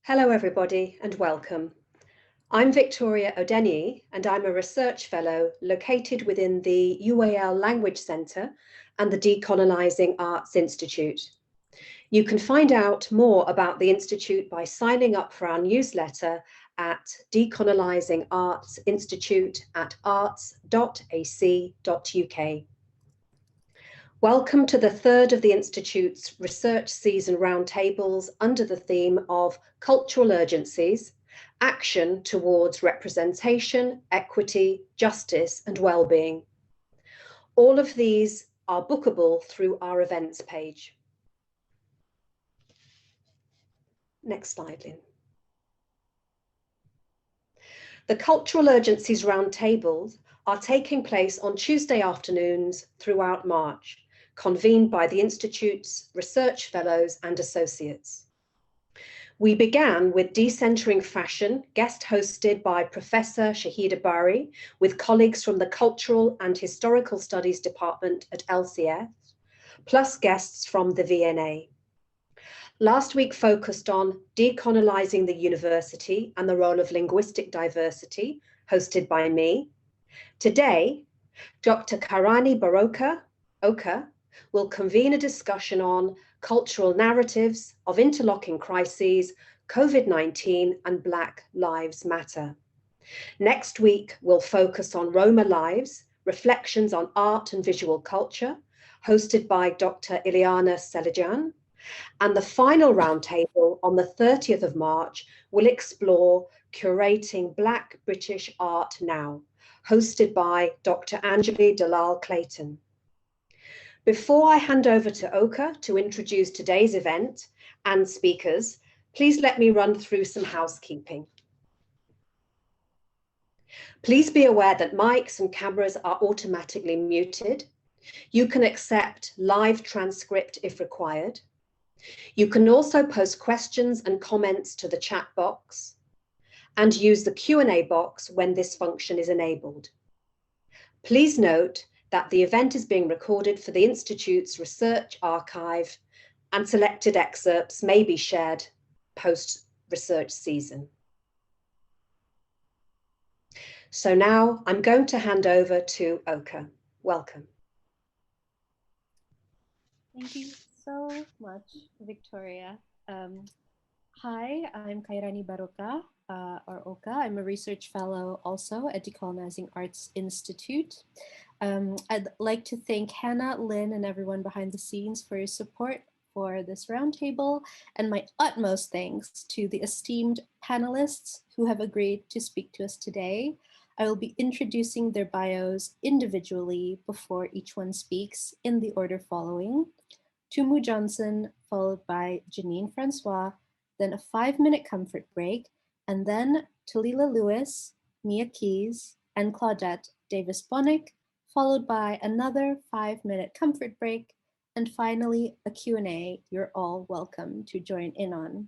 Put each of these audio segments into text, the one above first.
Hello everybody and welcome. I'm Victoria Odenyi and I'm a research fellow located within the UAL Language Centre and the Decolonising Arts Institute. You can find out more about the Institute by signing up for our newsletter at Decolonising Arts Institute at arts.ac.uk. Welcome to the third of the Institute's research season roundtables under the theme of Cultural Urgencies, Action Towards Representation, Equity, Justice and Wellbeing. All of these are bookable through our events page. Next slide, Lynn. The Cultural Urgencies roundtables are taking place on Tuesday afternoons throughout March, convened by the Institute's research fellows and associates. We began with Decentering Fashion, guest hosted by Professor Shahida Bari, with colleagues from the Cultural and Historical Studies Department at LCS, plus guests from the VNA. Last week focused on Decolonizing the University and the role of linguistic diversity, hosted by me. Today, Dr. Khairani Barokka, will convene a discussion on cultural narratives of interlocking crises, Covid-19 and Black Lives Matter. Next week, we'll focus on Roma lives, reflections on art and visual culture, hosted by Dr. Ileana Selijan. And the final roundtable on the 30th of March will explore curating Black British art now, hosted by Dr. Anjali Dalal Clayton. Before I hand over to Oka to introduce today's event and speakers, please let me run through some housekeeping. Please be aware that mics and cameras are automatically muted. You can accept live transcript if required. You can also post questions and comments to the chat box and use the Q&A box when this function is enabled. Please note that the event is being recorded for the Institute's research archive and selected excerpts may be shared post-research season. So now I'm going to hand over to Oka. Welcome. Thank you so much, Victoria. Hi, I'm Khairani Barokka, or Oka. I'm a research fellow also at Decolonising Arts Institute. I'd like to thank Hannah, Lynn, and everyone behind the scenes for your support for this roundtable, and my utmost thanks to the esteemed panelists who have agreed to speak to us today. I will be introducing their bios individually before each one speaks in the order following. Tumu Johnson, followed by Janine Francois, then a 5-minute comfort break, and then Talila Lewis, Mia Keys, and Claudette Davis Bonik, followed by another 5-minute comfort break, and finally a Q&A you're all welcome to join in on.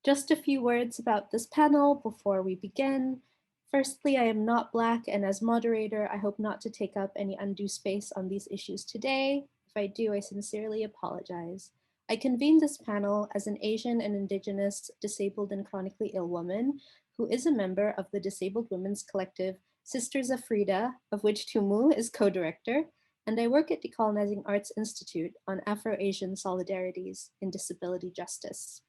Just a few words about this panel before we begin. Firstly, I am not Black, and as moderator, I hope not to take up any undue space on these issues today. If I do, I sincerely apologize. I convened this panel as an Asian and Indigenous disabled and chronically ill woman who is a member of the Disabled Women's Collective Sisters of Frida, of which Tumu is co-director, and I work at Decolonising Arts Institute on Afro-Asian solidarities in disability justice.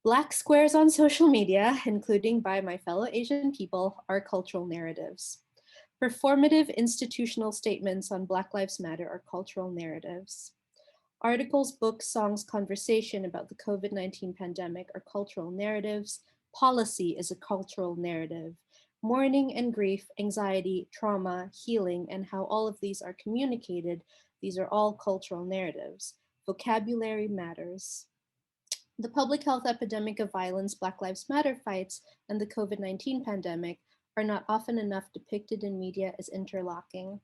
Black squares on social media, including by my fellow Asian people, are cultural narratives. Performative institutional statements on Black Lives Matter are cultural narratives. Articles, books, songs, conversation about the COVID-19 pandemic are cultural narratives. Policy is a cultural narrative. Mourning and grief, anxiety, trauma, healing, and how all of these are communicated, these are all cultural narratives. Vocabulary matters. The public health epidemic of violence Black Lives Matter fights and the COVID-19 pandemic are not often enough depicted in media as interlocking.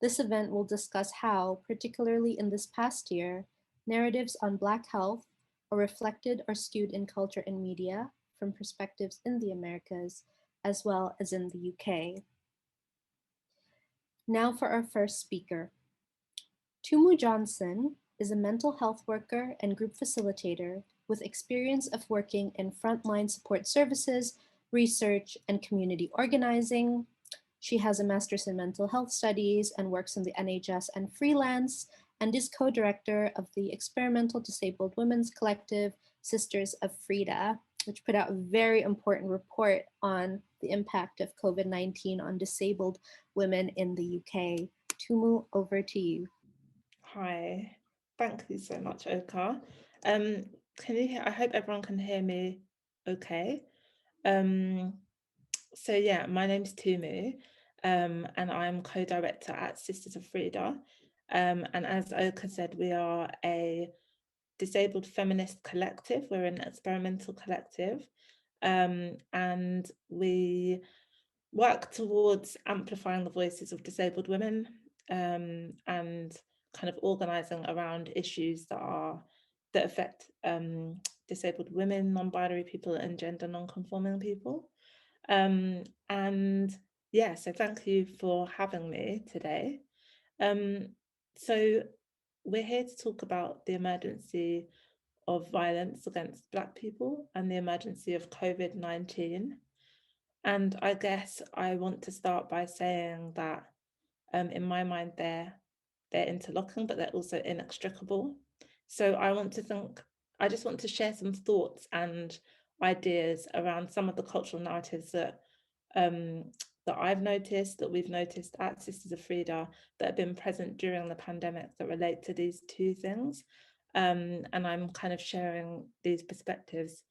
This event will discuss how, particularly in this past year, narratives on Black health are reflected or skewed in culture and media from perspectives in the Americas, as well as in the UK. Now for our first speaker. Tumu Johnson is a mental health worker and group facilitator with experience of working in frontline support services, research, and community organizing. She has a master's in mental health studies and works in the NHS and freelance, and is co-director of the experimental disabled women's collective Sisters of Frida, which put out a very important report on the impact of COVID-19 on disabled women in the UK. Tumu, over to you. Hi, thank you so much, Oka. Can you hear? I hope everyone can hear me okay. So yeah, my name's Tumu, and I'm co-director at Sisters of Frida. And as Oka said, we are a disabled feminist collective. We're an experimental collective, and we work towards amplifying the voices of disabled women, and kind of organising around issues that affect disabled women, non-binary people, and gender non-conforming people. And yeah, so thank you for having me today. So we're here to talk about the emergency of violence against Black people and the emergency of COVID-19. And I guess I want to start by saying that in my mind, they're interlocking, but they're also inextricable. So I just want to share some thoughts and ideas around some of the cultural narratives that I've noticed, that we've noticed at Sisters of Frida, that have been present during the pandemic that relate to these two things. And I'm kind of sharing these perspectives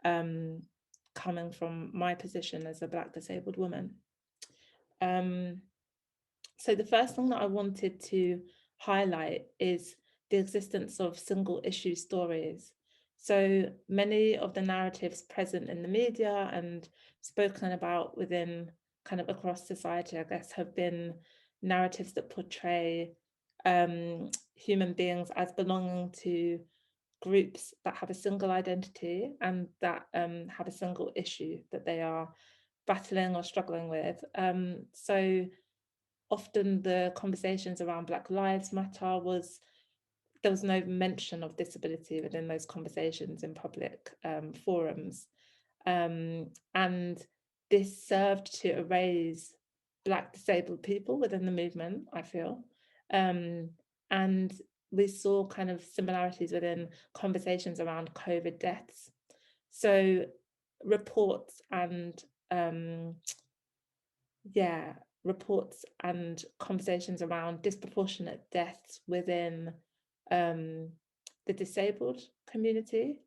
coming from my position as a Black disabled woman. So the first thing that I wanted to highlight is the existence of single issue stories. So many of the narratives present in the media and spoken about within kind of across society, I guess, have been narratives that portray human beings as belonging to groups that have a single identity and that have a single issue that they are battling or struggling with. So often the conversations around Black Lives Matter there was no mention of disability within those conversations in public forums. And this served to erase Black disabled people within the movement, I feel. And we saw kind of similarities within conversations around COVID deaths. So reports and reports and conversations around disproportionate deaths within the disabled community,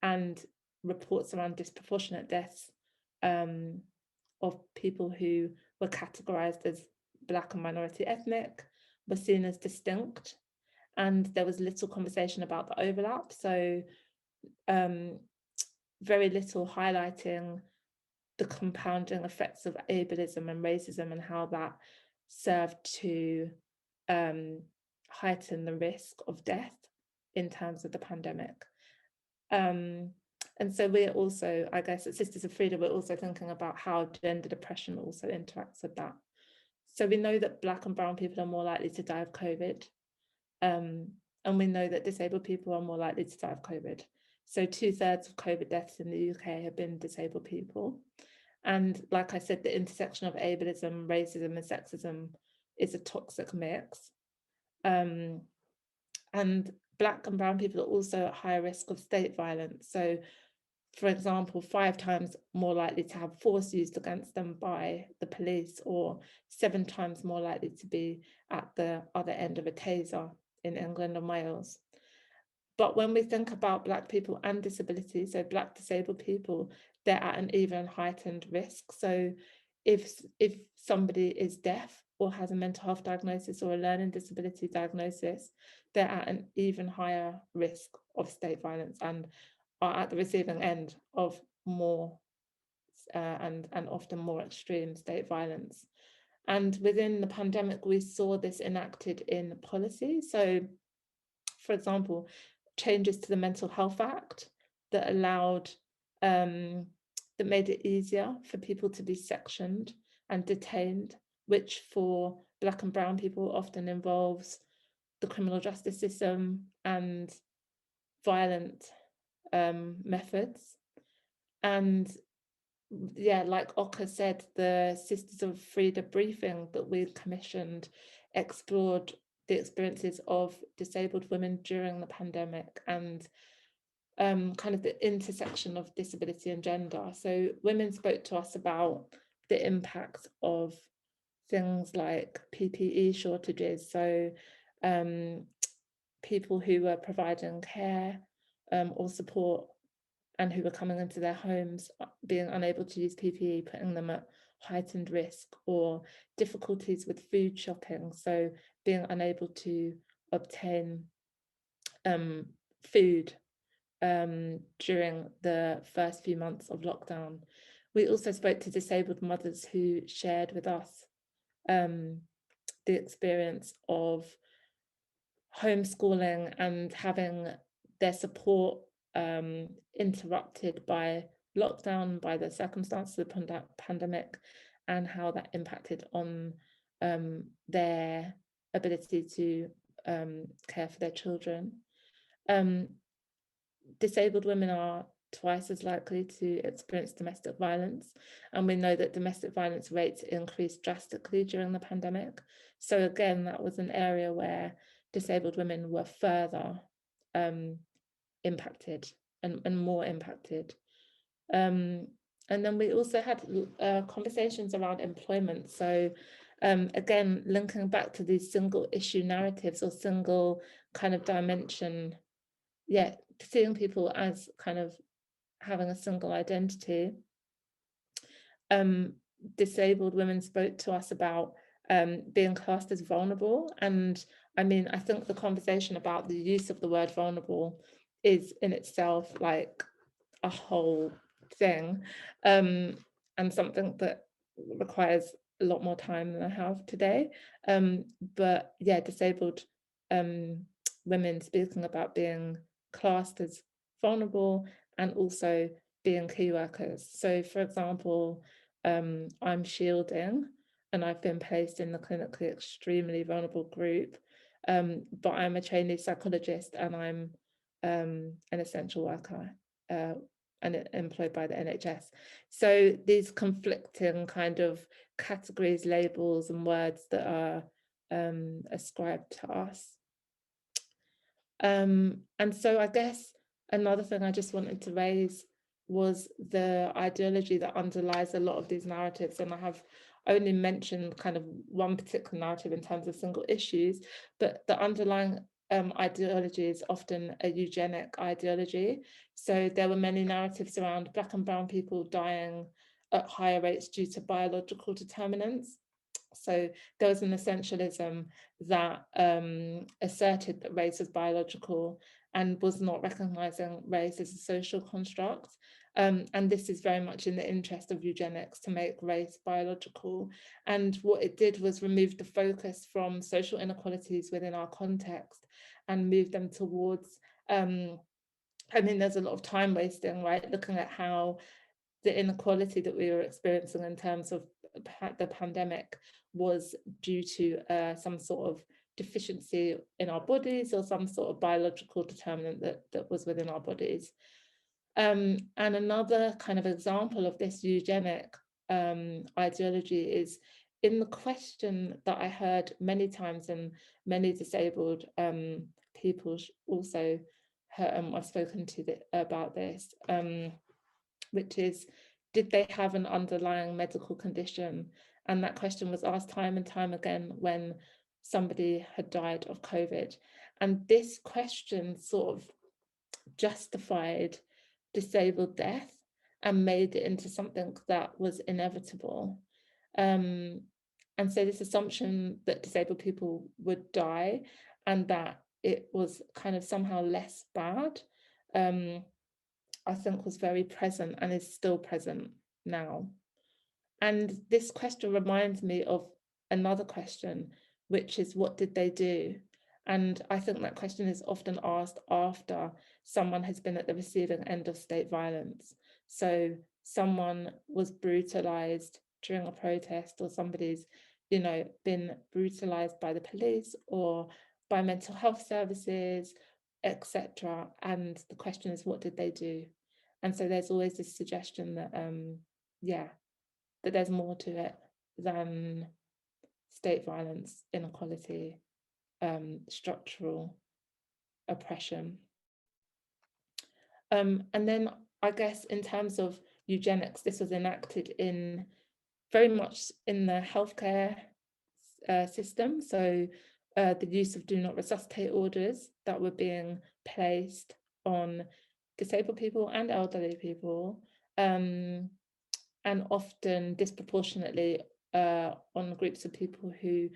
and reports around disproportionate deaths of people who were categorized as Black and minority ethnic were seen as distinct, and there was little conversation about the overlap. So very little highlighting the compounding effects of ableism and racism and how that served to heighten the risk of death in terms of the pandemic. And so we're also, I guess, at Sisters of Frida, we're also thinking about how gender depression also interacts with that. So we know that Black and brown people are more likely to die of COVID. And we know that disabled people are more likely to die of COVID. So 2/3 of COVID deaths in the UK have been disabled people. And like I said, the intersection of ableism, racism, and sexism is a toxic mix. And Black and brown people are also at higher risk of state violence. So, for example, 5 times more likely to have force used against them by the police, or 7 times more likely to be at the other end of a taser in England and Wales. But when we think about Black people and disability, so Black disabled people, they're at an even heightened risk. So if somebody is deaf or has a mental health diagnosis or a learning disability diagnosis, they're at an even higher risk of state violence and are at the receiving end of more and often more extreme state violence. And within the pandemic, we saw this enacted in policy. So, for example, changes to the Mental Health Act that allowed, that made it easier for people to be sectioned and detained, which for Black and brown people often involves the criminal justice system and violent methods. And yeah, like Oka said, the Sisters of Frida briefing that we commissioned explored the experiences of disabled women during the pandemic and kind of the intersection of disability and gender. So women spoke to us about the impact of things like PPE shortages. So people who were providing care or support and who were coming into their homes being unable to use PPE, putting them at heightened risk, or difficulties with food shopping. So being unable to obtain food during the first few months of lockdown. We also spoke to disabled mothers who shared with us the experience of homeschooling and having their support interrupted by lockdown, by the circumstances of the pandemic, and how that impacted on their ability to care for their children. Disabled women are twice as likely to experience domestic violence, and we know that domestic violence rates increased drastically during the pandemic. So again, that was an area where disabled women were further impacted and more impacted. And then we also had conversations around employment. So again, linking back to these single issue narratives or single kind of dimension, yeah, seeing people as kind of having a single identity. Disabled women spoke to us about being classed as vulnerable. And I mean, I think the conversation about the use of the word vulnerable is in itself like a whole thing, and something that requires a lot more time than I have today. But yeah, disabled women speaking about being classed as vulnerable and also being key workers. So for example, I'm shielding and I've been placed in the clinically extremely vulnerable group, but I'm a trainee psychologist and I'm an essential worker and employed by the NHS. So these conflicting kind of categories, labels and words that are ascribed to us. And so I guess another thing I just wanted to raise was the ideology that underlies a lot of these narratives. And I have only mentioned kind of one particular narrative in terms of single issues, but the underlying ideology is often a eugenic ideology. So there were many narratives around Black and brown people dying at higher rates due to biological determinants. So there was an essentialism that asserted that race was biological and was not recognizing race as a social construct. And this is very much in the interest of eugenics to make race biological. And what it did was remove the focus from social inequalities within our context and move them towards, I mean, there's a lot of time wasting, right? Looking at how the inequality that we were experiencing in terms of the pandemic was due to some sort of deficiency in our bodies or some sort of biological determinant that was within our bodies. And another kind of example of this eugenic ideology is in the question that I heard many times, and many disabled people also I've spoken to about this, which is, did they have an underlying medical condition? And that question was asked time and time again when somebody had died of COVID. And this question sort of justified disabled death and made it into something that was inevitable. And so this assumption that disabled people would die and that it was kind of somehow less bad, I think was very present and is still present now. And this question reminds me of another question, which is, what did they do? And I think that question is often asked after someone has been at the receiving end of state violence. So someone was brutalized during a protest, or somebody's, you know, been brutalized by the police or by mental health services, etc. And the question is, what did they do? And so there's always this suggestion that, that there's more to it than state violence, inequality, structural oppression. And then I guess in terms of eugenics, this was enacted in very much in the healthcare system. So the use of do not resuscitate orders that were being placed on disabled people and elderly people, and often disproportionately on groups of people who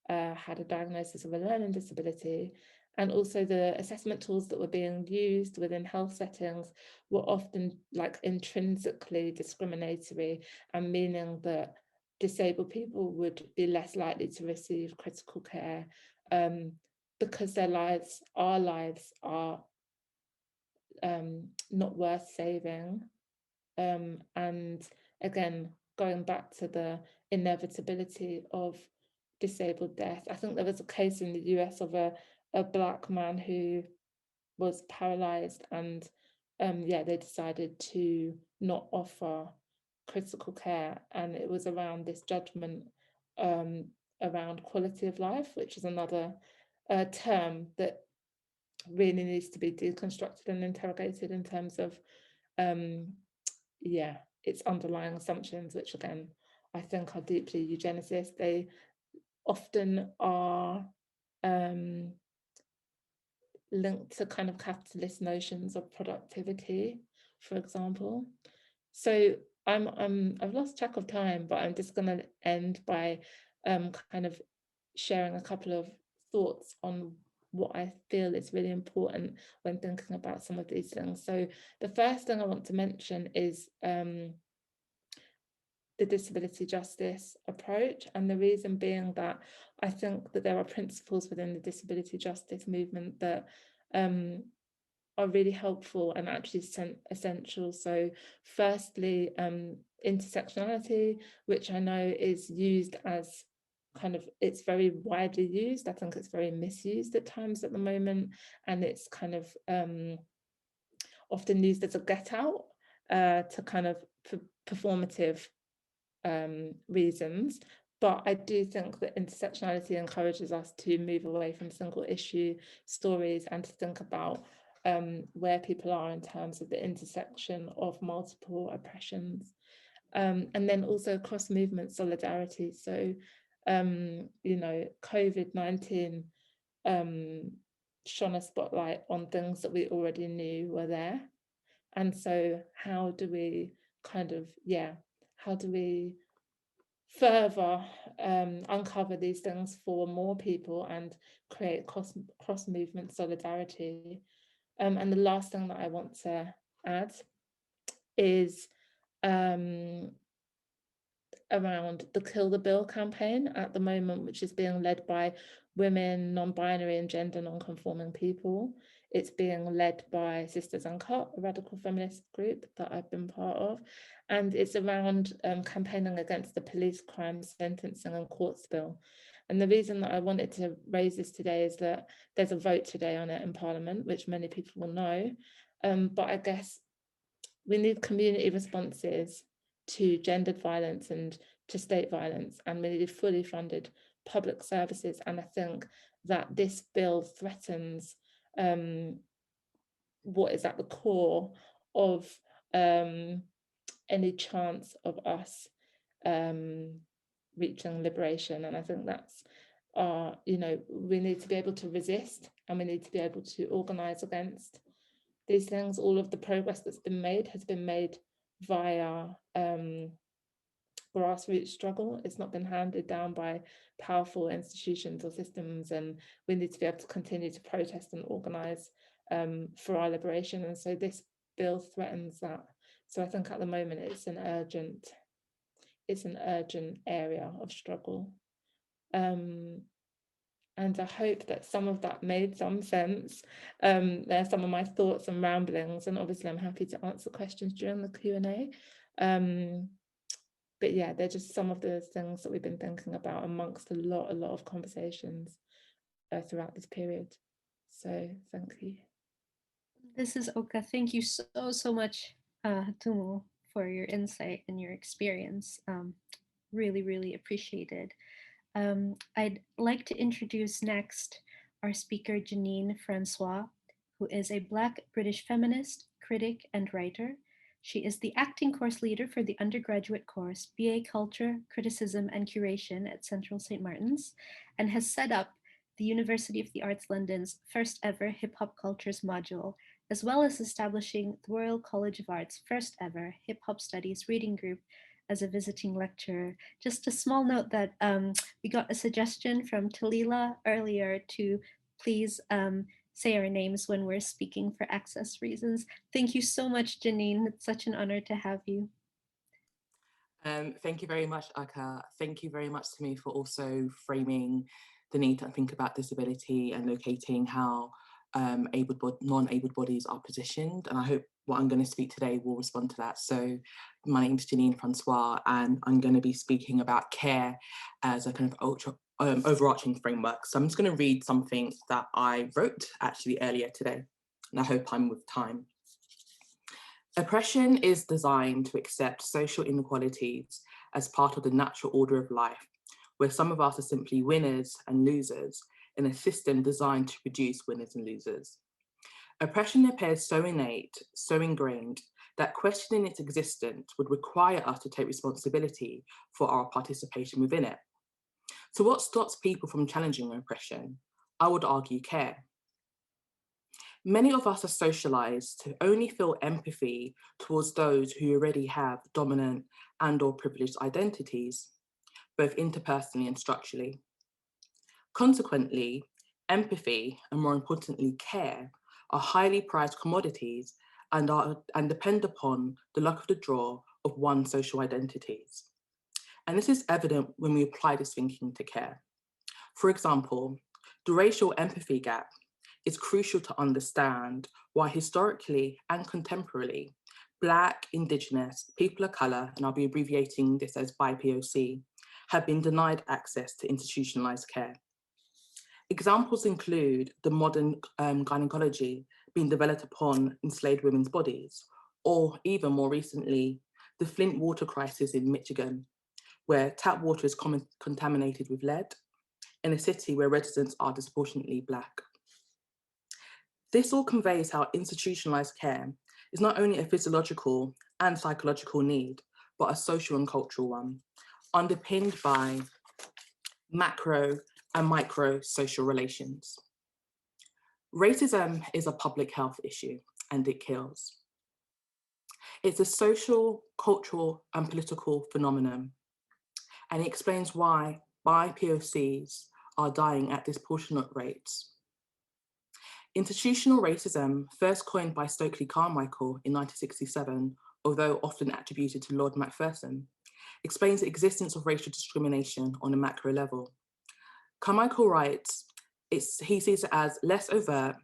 had a diagnosis of a learning disability. And also the assessment tools that were being used within health settings were often like intrinsically discriminatory, and meaning that disabled people would be less likely to receive critical care because their lives, our lives, are not worth saving. And again, going back to the inevitability of disabled death, I think there was a case in the US of a Black man who was paralyzed, and they decided to not offer critical care, and it was around this judgment around quality of life, which is another term that really needs to be deconstructed and interrogated in terms of its underlying assumptions, which again I think are deeply eugenicist. They often are linked to kind of capitalist notions of productivity, for example. So I've lost track of time, but I'm just going to end by kind of sharing a couple of thoughts on what I feel is really important when thinking about some of these things. So the first thing I want to mention is the disability justice approach, and the reason being that I think that there are principles within the disability justice movement that are really helpful and actually essential. So firstly, intersectionality, which I know is used as kind of, it's very widely used. I think it's very misused at times at the moment, and it's kind of often used as a get out to kind of performative reasons. But I do think that intersectionality encourages us to move away from single issue stories and to think about where people are in terms of the intersection of multiple oppressions. And then also cross movement solidarity. So, COVID-19 shone a spotlight on things that we already knew were there. And so how do we further uncover these things for more people and create cross movement solidarity? And the last thing that I want to add is around the Kill the Bill campaign at the moment, which is being led by women, non-binary and gender non-conforming people. It's being led by Sisters Uncut, a radical feminist group that I've been part of. And it's around campaigning against the police crime sentencing and courts bill. And the reason that I wanted to raise this today is that there's a vote today on it in Parliament, which many people will know. But I guess we need community responses to gendered violence and to state violence, and we need fully funded public services. And I think that this bill threatens what is at the core of any chance of us reaching liberation. And I think that's we need to be able to resist, and we need to be able to organize against these things. All of the progress that's been made has been made via grassroots struggle. It's not been handed down by powerful institutions or systems, and we need to be able to continue to protest and organize for our liberation. And so this bill threatens that. So I think at the moment it's an urgent area of struggle. And I hope that some of that made some sense. There are some of my thoughts and ramblings, and obviously I'm happy to answer questions during the Q&A. But yeah, they're just some of the things that we've been thinking about amongst a lot of conversations throughout this period. So thank you. This is Oka. Thank you so much, Tumu, for your insight and your experience. Really appreciated. I'd like to introduce next our speaker, Janine Francois, who is a Black British feminist, critic, and writer. She is the acting course leader for the undergraduate course BA Culture, Criticism, and Curation at Central St. Martin's, and has set up the University of the Arts London's first ever hip hop cultures module, as well as establishing the Royal College of Art's first ever hip hop studies reading group as a visiting lecturer. Just a small note that we got a suggestion from Talila earlier to please say our names when we're speaking for access reasons. Thank you so much, Janine. It's such an honor to have you. Thank you very much, Aka. Thank you very much to me for also framing the need to think about disability and locating how non-abled bodies are positioned. And I hope what I'm going to speak today will respond to that. So my name is Janine Francois, and I'm going to be speaking about care as a kind of overarching framework. So I'm just going to read something that I wrote actually earlier today, and I hope I'm with time. Oppression is designed to accept social inequalities as part of the natural order of life, where some of us are simply winners and losers in a system designed to produce winners and losers. Oppression appears so innate, so ingrained, that questioning its existence would require us to take responsibility for our participation within it. So what stops people from challenging oppression? I would argue care. Many of us are socialized to only feel empathy towards those who already have dominant and/or privileged identities, both interpersonally and structurally. Consequently, empathy, and more importantly, care, are highly prized commodities and depend upon the luck of the draw of one's social identities. And this is evident when we apply this thinking to care. For example, the racial empathy gap is crucial to understand why historically and contemporarily, Black, Indigenous, people of colour, and I'll be abbreviating this as BIPOC, have been denied access to institutionalised care. Examples include the modern gynecology being developed upon enslaved women's bodies, or even more recently, the Flint water crisis in Michigan, where tap water is contaminated with lead in a city where residents are disproportionately Black. This all conveys how institutionalized care is not only a physiological and psychological need, but a social and cultural one, underpinned by macro and micro social relations. Racism is a public health issue, and it kills. It's a social, cultural, and political phenomenon, and it explains why BIPOCs are dying at disproportionate rates. Institutional racism, first coined by Stokely Carmichael in 1967, although often attributed to Lord Macpherson, explains the existence of racial discrimination on a macro level. Carmichael writes, he sees it as less overt,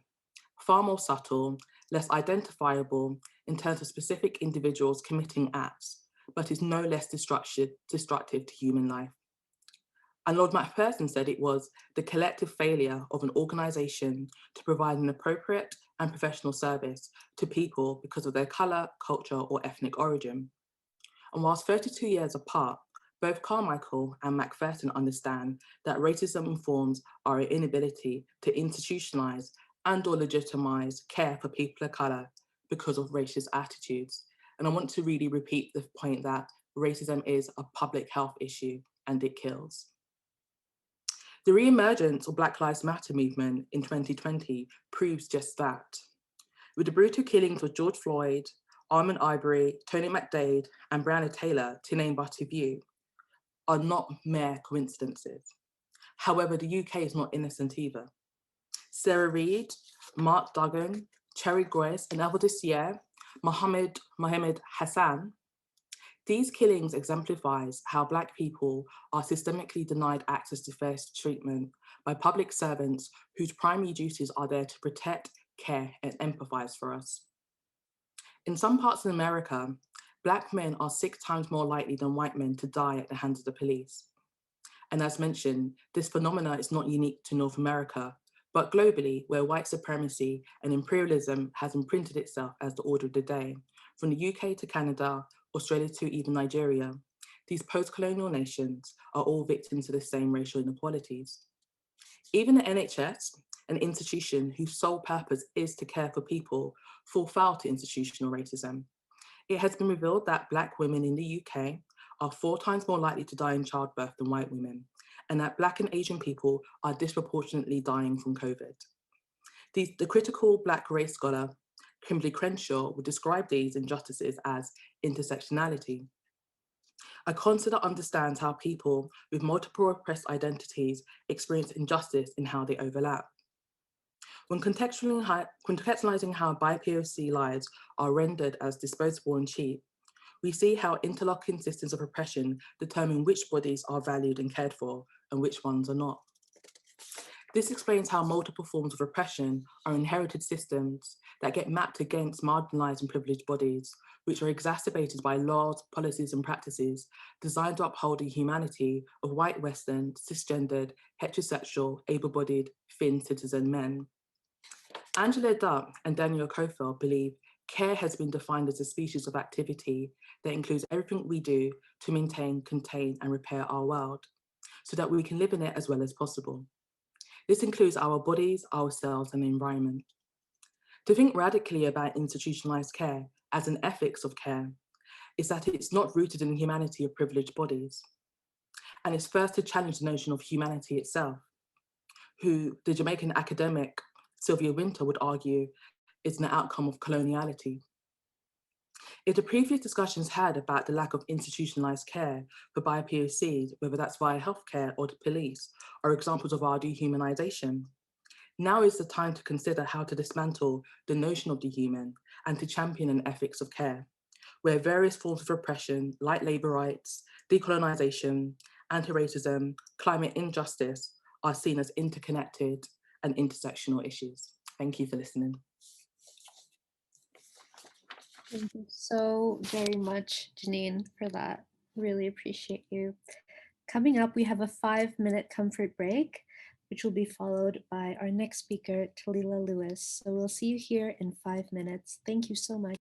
far more subtle, less identifiable in terms of specific individuals committing acts, but is no less destructive to human life. And Lord Macpherson said it was the collective failure of an organisation to provide an appropriate and professional service to people because of their colour, culture, or ethnic origin. And whilst 32 years apart, both Carmichael and Macpherson understand that racism informs our inability to institutionalise and/or legitimise care for people of colour because of racist attitudes. And I want to really repeat the point that racism is a public health issue and it kills. The re-emergence of Black Lives Matter movement in 2020 proves just that. With the brutal killings of George Floyd, Ahmaud Arbery, Tony McDade, and Breonna Taylor, to name but a few, are not mere coincidences. However, the UK is not innocent either. Sarah Reid, Mark Duggan, Cherry Grace, and earlier this year, Mohammed Hassan. These killings exemplifies how Black people are systemically denied access to fair treatment by public servants whose primary duties are there to protect, care, and empathise for us. In some parts of America, Black men are 6 times more likely than white men to die at the hands of the police. And as mentioned, this phenomenon is not unique to North America, But globally, where white supremacy and imperialism has imprinted itself as the order of the day, from the UK to Canada, Australia to even Nigeria, these post-colonial nations are all victims of the same racial inequalities. Even the NHS, an institution whose sole purpose is to care for people, fall foul to institutional racism. It has been revealed that Black women in the UK are 4 times more likely to die in childbirth than white women, and that Black and Asian people are disproportionately dying from COVID. The critical Black race scholar, Kimberly Crenshaw, would describe these injustices as intersectionality. A concept that understands how people with multiple oppressed identities experience injustice in how they overlap. When contextualizing how bi-POC lives are rendered as disposable and cheap, we see how interlocking systems of oppression determine which bodies are valued and cared for and which ones are not. This explains how multiple forms of oppression are inherited systems that get mapped against marginalized and privileged bodies, which are exacerbated by laws, policies, and practices designed to uphold the humanity of white, Western, cisgendered, heterosexual, able-bodied, Finn citizen men. Angela Dutt and Daniel Kofel believe care has been defined as a species of activity that includes everything we do to maintain, contain, and repair our world, so that we can live in it as well as possible. This includes our bodies, ourselves, and the environment. To think radically about institutionalized care as an ethics of care is that it's not rooted in the humanity of privileged bodies. And it's first to challenge the notion of humanity itself, who the Jamaican academic Sylvia Winter would argue is an outcome of coloniality. If the previous discussions had about the lack of institutionalized care for bi-POCs, whether that's via healthcare or the police, are examples of our dehumanization, now is the time to consider how to dismantle the notion of the human and to champion an ethics of care, where various forms of oppression, like labor rights, decolonization, anti-racism, climate injustice, are seen as interconnected and intersectional issues. Thank you for listening. Thank you so very much, Janine, for that. Really appreciate you. Coming up, we have a 5-minute comfort break, which will be followed by our next speaker, Talila Lewis. So we'll see you here in 5 minutes. Thank you so much.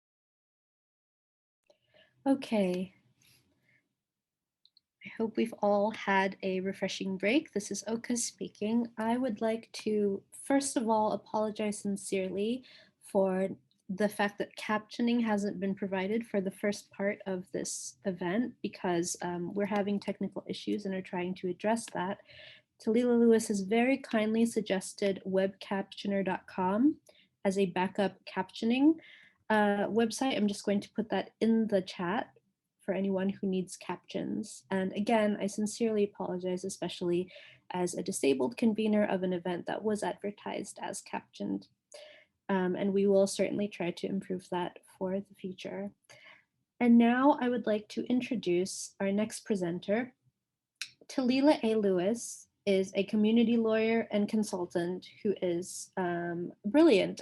Okay. I hope we've all had a refreshing break. This is Oka speaking. I would like to, first of all, apologize sincerely for the fact that captioning hasn't been provided for the first part of this event because we're having technical issues and are trying to address that. Talila Lewis has very kindly suggested webcaptioner.com as a backup captioning website. I'm just going to put that in the chat for anyone who needs captions. And again, I sincerely apologize, especially as a disabled convener of an event that was advertised as captioned. And we will certainly try to improve that for the future. And now I would like to introduce our next presenter. Talila A. Lewis is a community lawyer and consultant who is brilliant,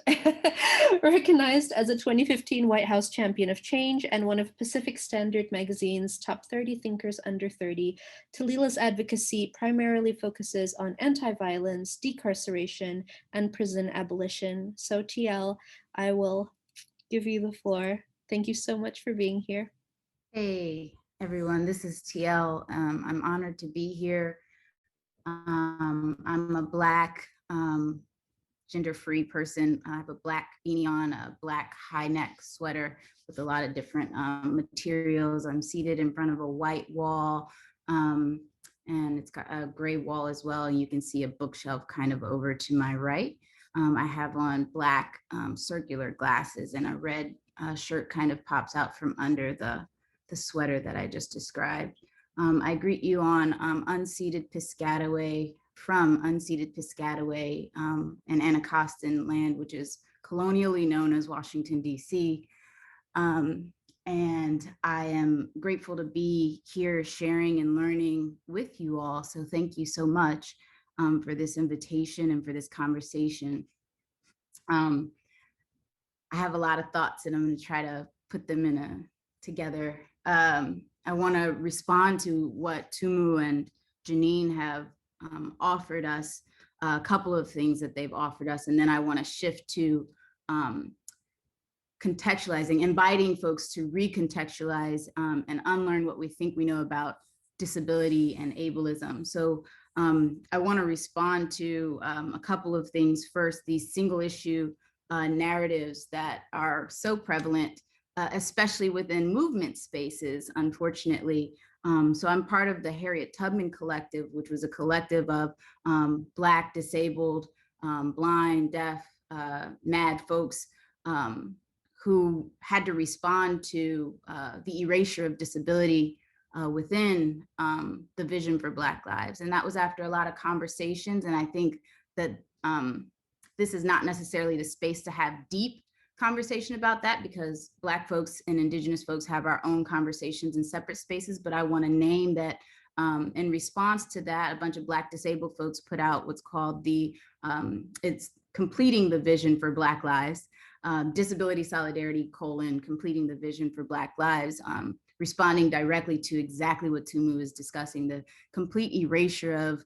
recognized as a 2015 White House Champion of Change and one of Pacific Standard Magazine's top 30 thinkers under 30. Talila's advocacy primarily focuses on anti-violence, decarceration, and prison abolition. So TL, I will give you the floor. Thank you so much for being here. Hey, everyone, this is TL. I'm honored to be here. I'm a Black, gender-free person. I have a Black beanie on, a Black high neck sweater with a lot of different materials. I'm seated in front of a white wall, and it's got a gray wall as well. And you can see a bookshelf kind of over to my right. I have on Black circular glasses, and a red shirt kind of pops out from under the sweater that I just described. I greet you on unceded Piscataway, from unceded Piscataway and Anacostan land, which is colonially known as Washington, D.C. And I am grateful to be here sharing and learning with you all. So thank you so much for this invitation and for this conversation. I have a lot of thoughts and I'm going to try to put them together. I want to respond to what Tumu and Janine have offered us a couple of things that they've offered us. And then I want to shift to contextualizing, inviting folks to recontextualize and unlearn what we think we know about disability and ableism. So I want to respond to a couple of things. First, these single issue narratives that are so prevalent, especially within movement spaces, unfortunately. So I'm part of the Harriet Tubman Collective, which was a collective of Black, disabled, blind, deaf, mad folks who had to respond to the erasure of disability within the vision for Black lives. And that was after a lot of conversations. And I think that this is not necessarily the space to have deep conversation about that, because Black folks and Indigenous folks have our own conversations in separate spaces. But I want to name that in response to that, a bunch of Black disabled folks put out what's called the, it's completing the vision for Black lives, disability solidarity, completing the vision for Black lives, responding directly to exactly what Tumu is discussing, the complete erasure of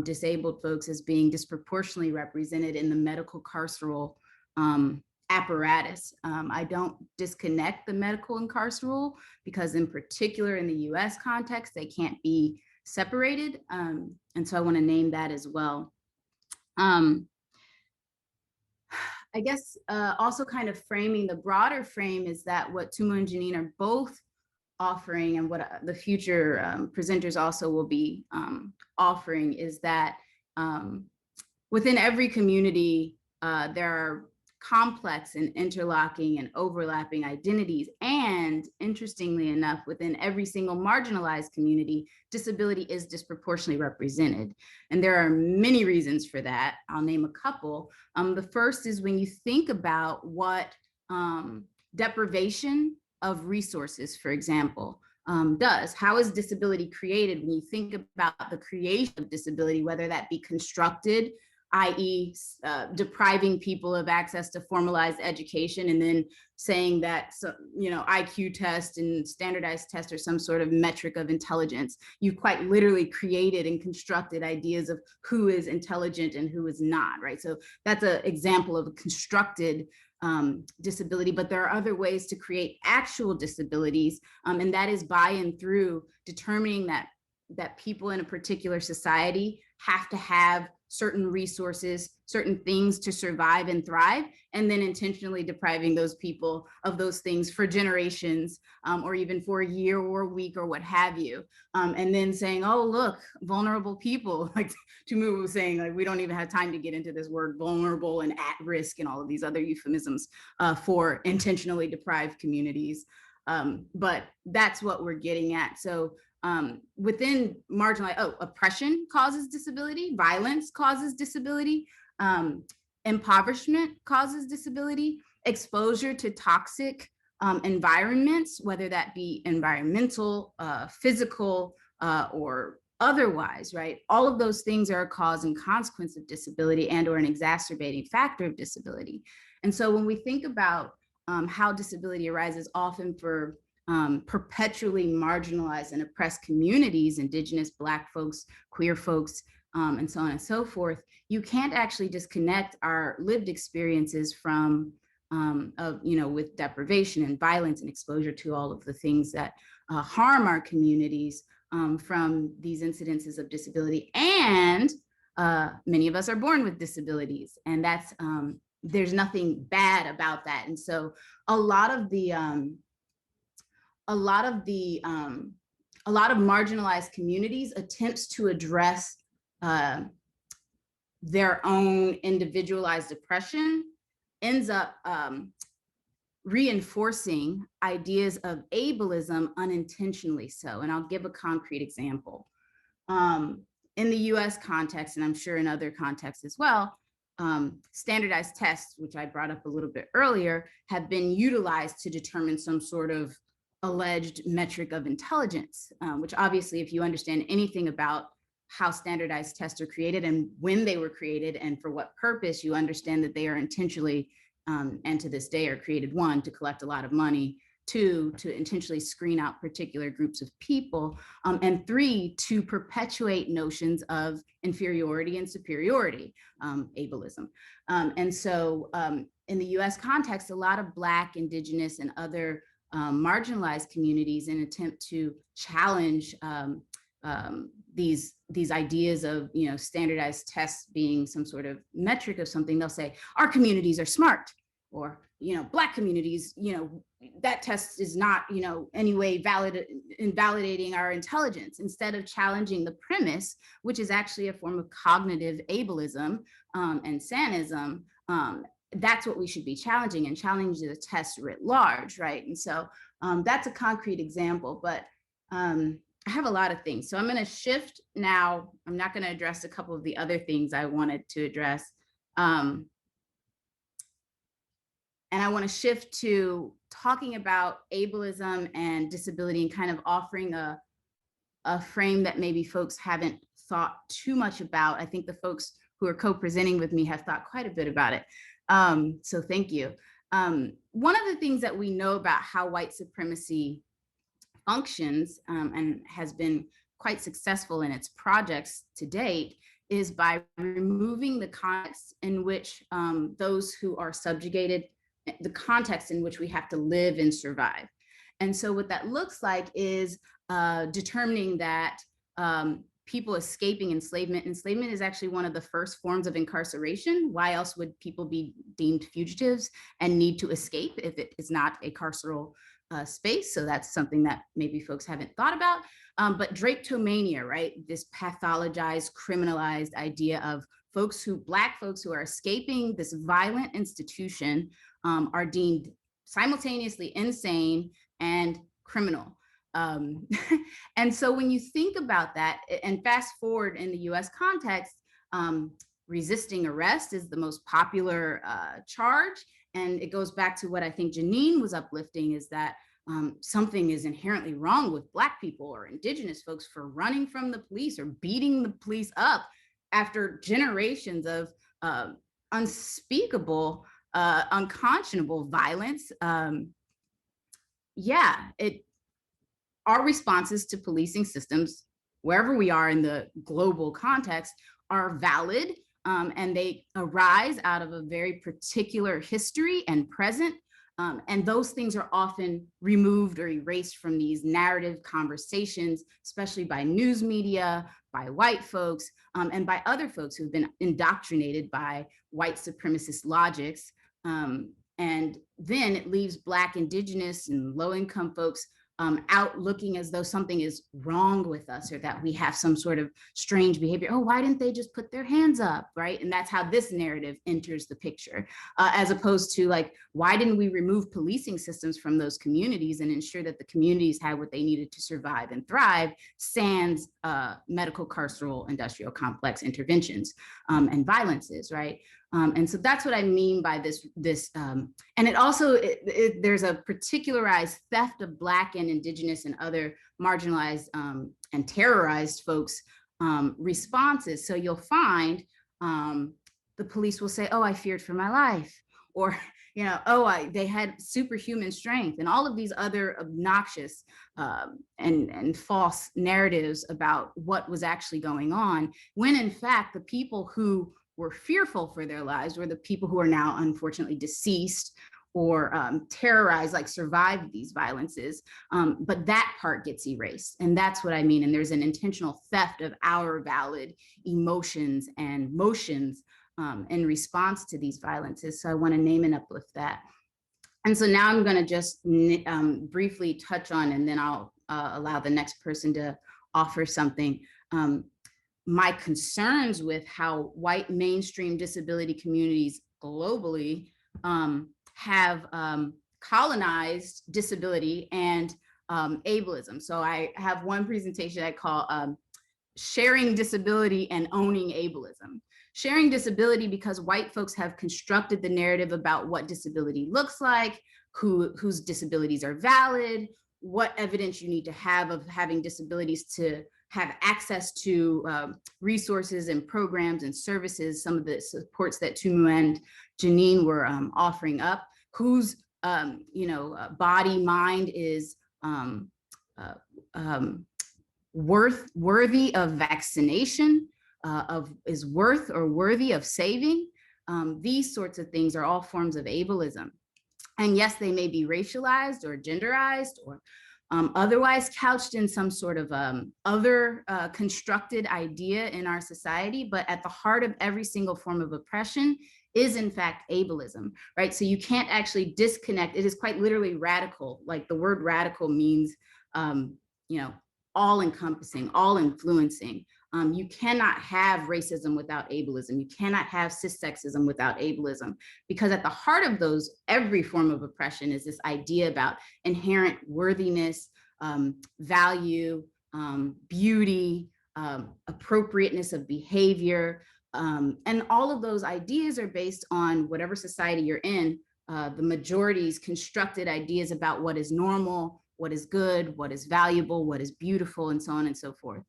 disabled folks as being disproportionately represented in the medical carceral apparatus. I don't disconnect the medical and carceral, because in particular in the US context, they can't be separated. And so I want to name that as well. I guess also kind of framing the broader frame is that what Tumu and Janine are both offering, and what the future presenters also will be offering, is that within every community, there are complex and interlocking and overlapping identities. And interestingly enough, within every single marginalized community, disability is disproportionately represented. And there are many reasons for that. I'll name a couple. The first is when you think about what deprivation of resources, for example, does. How is disability created? When you think about the creation of disability, whether that be constructed, i.e. depriving people of access to formalized education, and then saying that, IQ test and standardized test are some sort of metric of intelligence. You quite literally created and constructed ideas of who is intelligent and who is not, right? So that's an example of a constructed disability, but there are other ways to create actual disabilities, and that is by and through determining that people in a particular society have to have certain resources, certain things to survive and thrive, and then intentionally depriving those people of those things for generations, or even for a year or a week or what have you. And then saying, oh, look, vulnerable people, like Tumu was saying, like, we don't even have time to get into this word vulnerable and at risk and all of these other euphemisms for intentionally deprived communities. But that's what we're getting at. So within marginalized, oppression causes disability, violence causes disability, impoverishment causes disability, exposure to toxic environments, whether that be environmental, physical, or otherwise, right? All of those things are a cause and consequence of disability and or an exacerbating factor of disability. And so when we think about how disability arises often for perpetually marginalized and oppressed communities, Indigenous, Black folks, queer folks, and so on and so forth, you can't actually disconnect our lived experiences from, with deprivation and violence and exposure to all of the things that harm our communities from these incidences of disability. And many of us are born with disabilities, and that's, there's nothing bad about that. And so a lot of marginalized communities attempts to address their own individualized oppression ends up reinforcing ideas of ableism unintentionally so. And I'll give a concrete example. In the US context, and I'm sure in other contexts as well, standardized tests, which I brought up a little bit earlier, have been utilized to determine some sort of alleged metric of intelligence, which obviously, if you understand anything about how standardized tests are created and when they were created and for what purpose, you understand that they are intentionally, and to this day are created, one, to collect a lot of money, 2, to intentionally screen out particular groups of people, and 3, to perpetuate notions of inferiority and superiority, ableism. And so in the US context, a lot of Black, Indigenous, and other marginalized communities, in an attempt to challenge these ideas of, you know, standardized tests being some sort of metric of something, they'll say our communities are smart, or, you know, Black communities, you know, that test is not, you know, any way invalidating our intelligence, instead of challenging the premise, which is actually a form of cognitive ableism and sanism. That's what we should be challenging, and challenging the test writ large, right? And so that's a concrete example, but I have a lot of things. So I'm going to shift now. I'm not going to address a couple of the other things I wanted to address. And I want to shift to talking about ableism and disability, and kind of offering a frame that maybe folks haven't thought too much about. I think the folks who are co-presenting with me have thought quite a bit about it. So thank you. One of the things that we know about how white supremacy functions and has been quite successful in its projects to date is by removing the context in which those who are subjugated, the context in which we have to live and survive. And so what that looks like is determining that people escaping enslavement. Enslavement is actually one of the first forms of incarceration. Why else would people be deemed fugitives and need to escape if it is not a carceral space? So that's something that maybe folks haven't thought about. But drapetomania, right? This pathologized, criminalized idea of folks who, Black folks who are escaping this violent institution are deemed simultaneously insane and criminal. And so when you think about that, and fast forward in the US context, resisting arrest is the most popular charge. And it goes back to what I think Janine was uplifting, is that something is inherently wrong with Black people or Indigenous folks for running from the police or beating the police up after generations of unspeakable, unconscionable violence. Our responses to policing systems, wherever we are in the global context, are valid, and they arise out of a very particular history and present. And those things are often removed or erased from these narrative conversations, especially by news media, by white folks, and by other folks who've been indoctrinated by white supremacist logics. And then it leaves Black, Indigenous, and low-income folks out looking as though something is wrong with us, or that we have some sort of strange behavior. Oh, why didn't they just put their hands up, right? And that's how this narrative enters the picture, as opposed to like, why didn't we remove policing systems from those communities and ensure that the communities had what they needed to survive and thrive, sans medical, carceral, industrial complex interventions and violences, right? And so that's what I mean by this. And it also, there's a particularized theft of Black and Indigenous and other marginalized and terrorized folks' responses. So you'll find the police will say, oh, I feared for my life, or, you know, oh, they had superhuman strength, and all of these other obnoxious and false narratives about what was actually going on, when in fact the people who were fearful for their lives were the people who are now unfortunately deceased or terrorized, like survived these violences. But that part gets erased. And that's what I mean. And there's an intentional theft of our valid emotions and motions in response to these violences. So I want to name and uplift that. And so now I'm going to just briefly touch on, and then I'll allow the next person to offer something. My concerns with how white mainstream disability communities globally have colonized disability and ableism. So I have one presentation I call Sharing Disability and Owning Ableism. Sharing disability because white folks have constructed the narrative about what disability looks like, whose disabilities are valid, what evidence you need to have of having disabilities to have access to resources and programs and services, some of the supports that Tumu and Janine were offering up, whose body, mind is worthy of vaccination, is worth or worthy of saving. These sorts of things are all forms of ableism. And yes, they may be racialized or genderized or otherwise couched in some sort of other constructed idea in our society, but at the heart of every single form of oppression is in fact ableism, right? So you can't actually disconnect. It is quite literally radical. Like the word radical means, all encompassing, all influencing. You cannot have racism without ableism. You cannot have cissexism without ableism, because at the heart of those, every form of oppression is this idea about inherent worthiness, value, beauty, appropriateness of behavior. And all of those ideas are based on whatever society you're in, the majority's constructed ideas about what is normal, what is good, what is valuable, what is beautiful, and so on and so forth.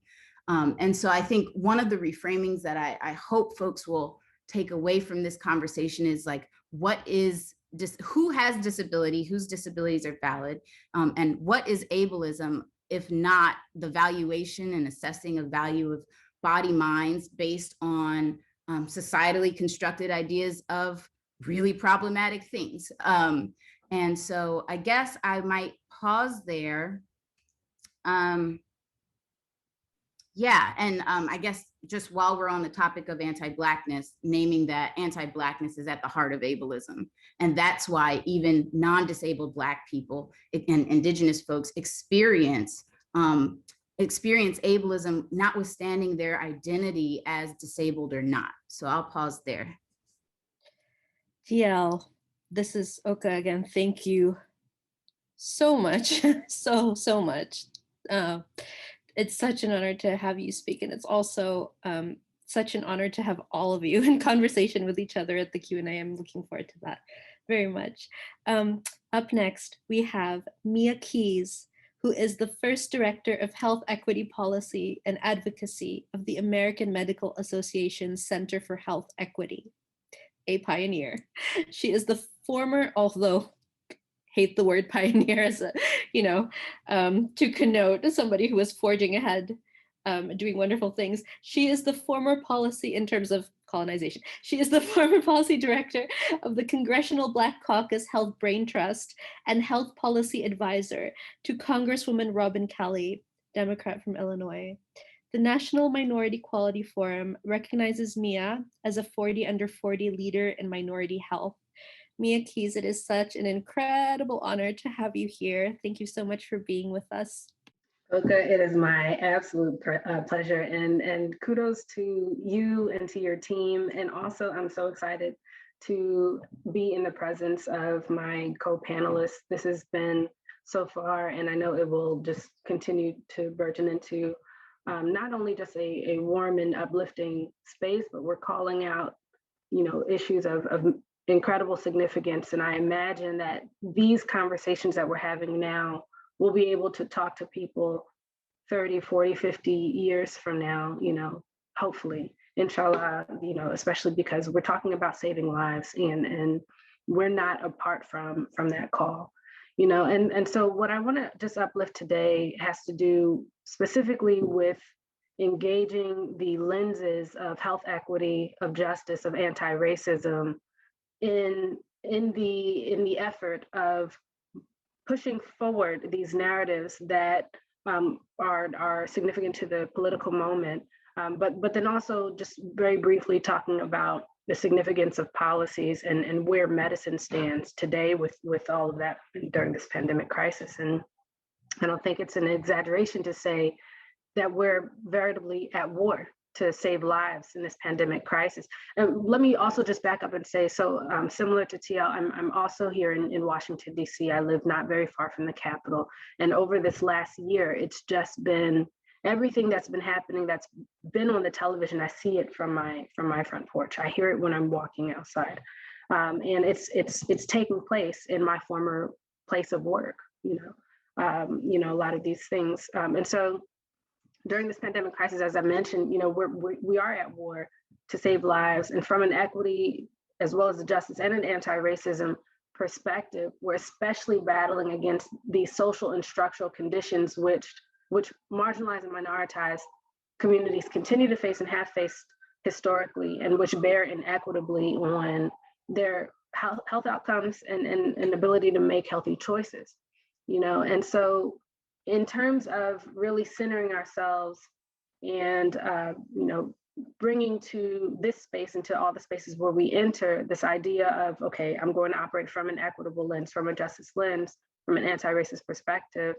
And so I think one of the reframings that I hope folks will take away from this conversation is like, who has disability, whose disabilities are valid, and what is ableism, if not the valuation and assessing of value of body minds based on societally constructed ideas of really problematic things. And so I guess I might pause there. I guess just while we're on the topic of anti-Blackness, naming that anti-Blackness is at the heart of ableism. And that's why even non-disabled Black people and Indigenous folks experience ableism, notwithstanding their identity as disabled or not. So I'll pause there. DL, this is Oka again. Thank you so much, so much. It's such an honor to have you speak, and it's also such an honor to have all of you in conversation with each other at the Q&A. I'm looking forward to that very much. Up next, we have Mia Keys, who is the first director of Health Equity Policy and Advocacy of the American Medical Association's Center for Health Equity, a pioneer. She is the former, although hate the word pioneer as a, to connote somebody who was forging ahead, doing wonderful things. She is the former policy, in terms of colonization, she is the former policy director of the Congressional Black Caucus Health Brain Trust and health policy advisor to Congresswoman Robin Kelly, Democrat from Illinois. The National Minority Quality Forum recognizes Mia as a 40 under 40 leader in minority health. Mia Keys, it is such an incredible honor to have you here. Thank you so much for being with us. Oka, it is my absolute pleasure, and kudos to you and to your team. And also, I'm so excited to be in the presence of my co-panelists. This has been so far, and I know it will just continue to burgeon into not only just a warm and uplifting space, but we're calling out, issues of incredible significance. And I imagine that these conversations that we're having now, we'll be able to talk to people 30, 40, 50 years from now, hopefully, inshallah, especially because we're talking about saving lives and we're not apart from that call, and so what I want to just uplift today has to do specifically with engaging the lenses of health equity, of justice, of anti-racism in the effort of pushing forward these narratives that are significant to the political moment, but then also just very briefly talking about the significance of policies and where medicine stands today with all of that during this pandemic crisis. And I don't think it's an exaggeration to say that we're veritably at war to save lives in this pandemic crisis. And let me also just back up and say, so similar to TL, I'm also here in Washington, D.C. I live not very far from the Capitol. And over this last year, it's just been everything that's been happening, that's been on the television. I see it from my front porch. I hear it when I'm walking outside. And it's taking place in my former place of work, a lot of these things. And so during this pandemic crisis, as I mentioned, we are at war to save lives, and from an equity as well as a justice and an anti-racism perspective, we're especially battling against these social and structural conditions which marginalized and minoritized communities continue to face and have faced historically, and which bear inequitably on their health outcomes and ability to make healthy choices, you know. And so in terms of really centering ourselves and, you know, bringing to this space, into all the spaces where we enter, this idea of, okay, I'm going to operate from an equitable lens, from a justice lens, from an anti-racist perspective,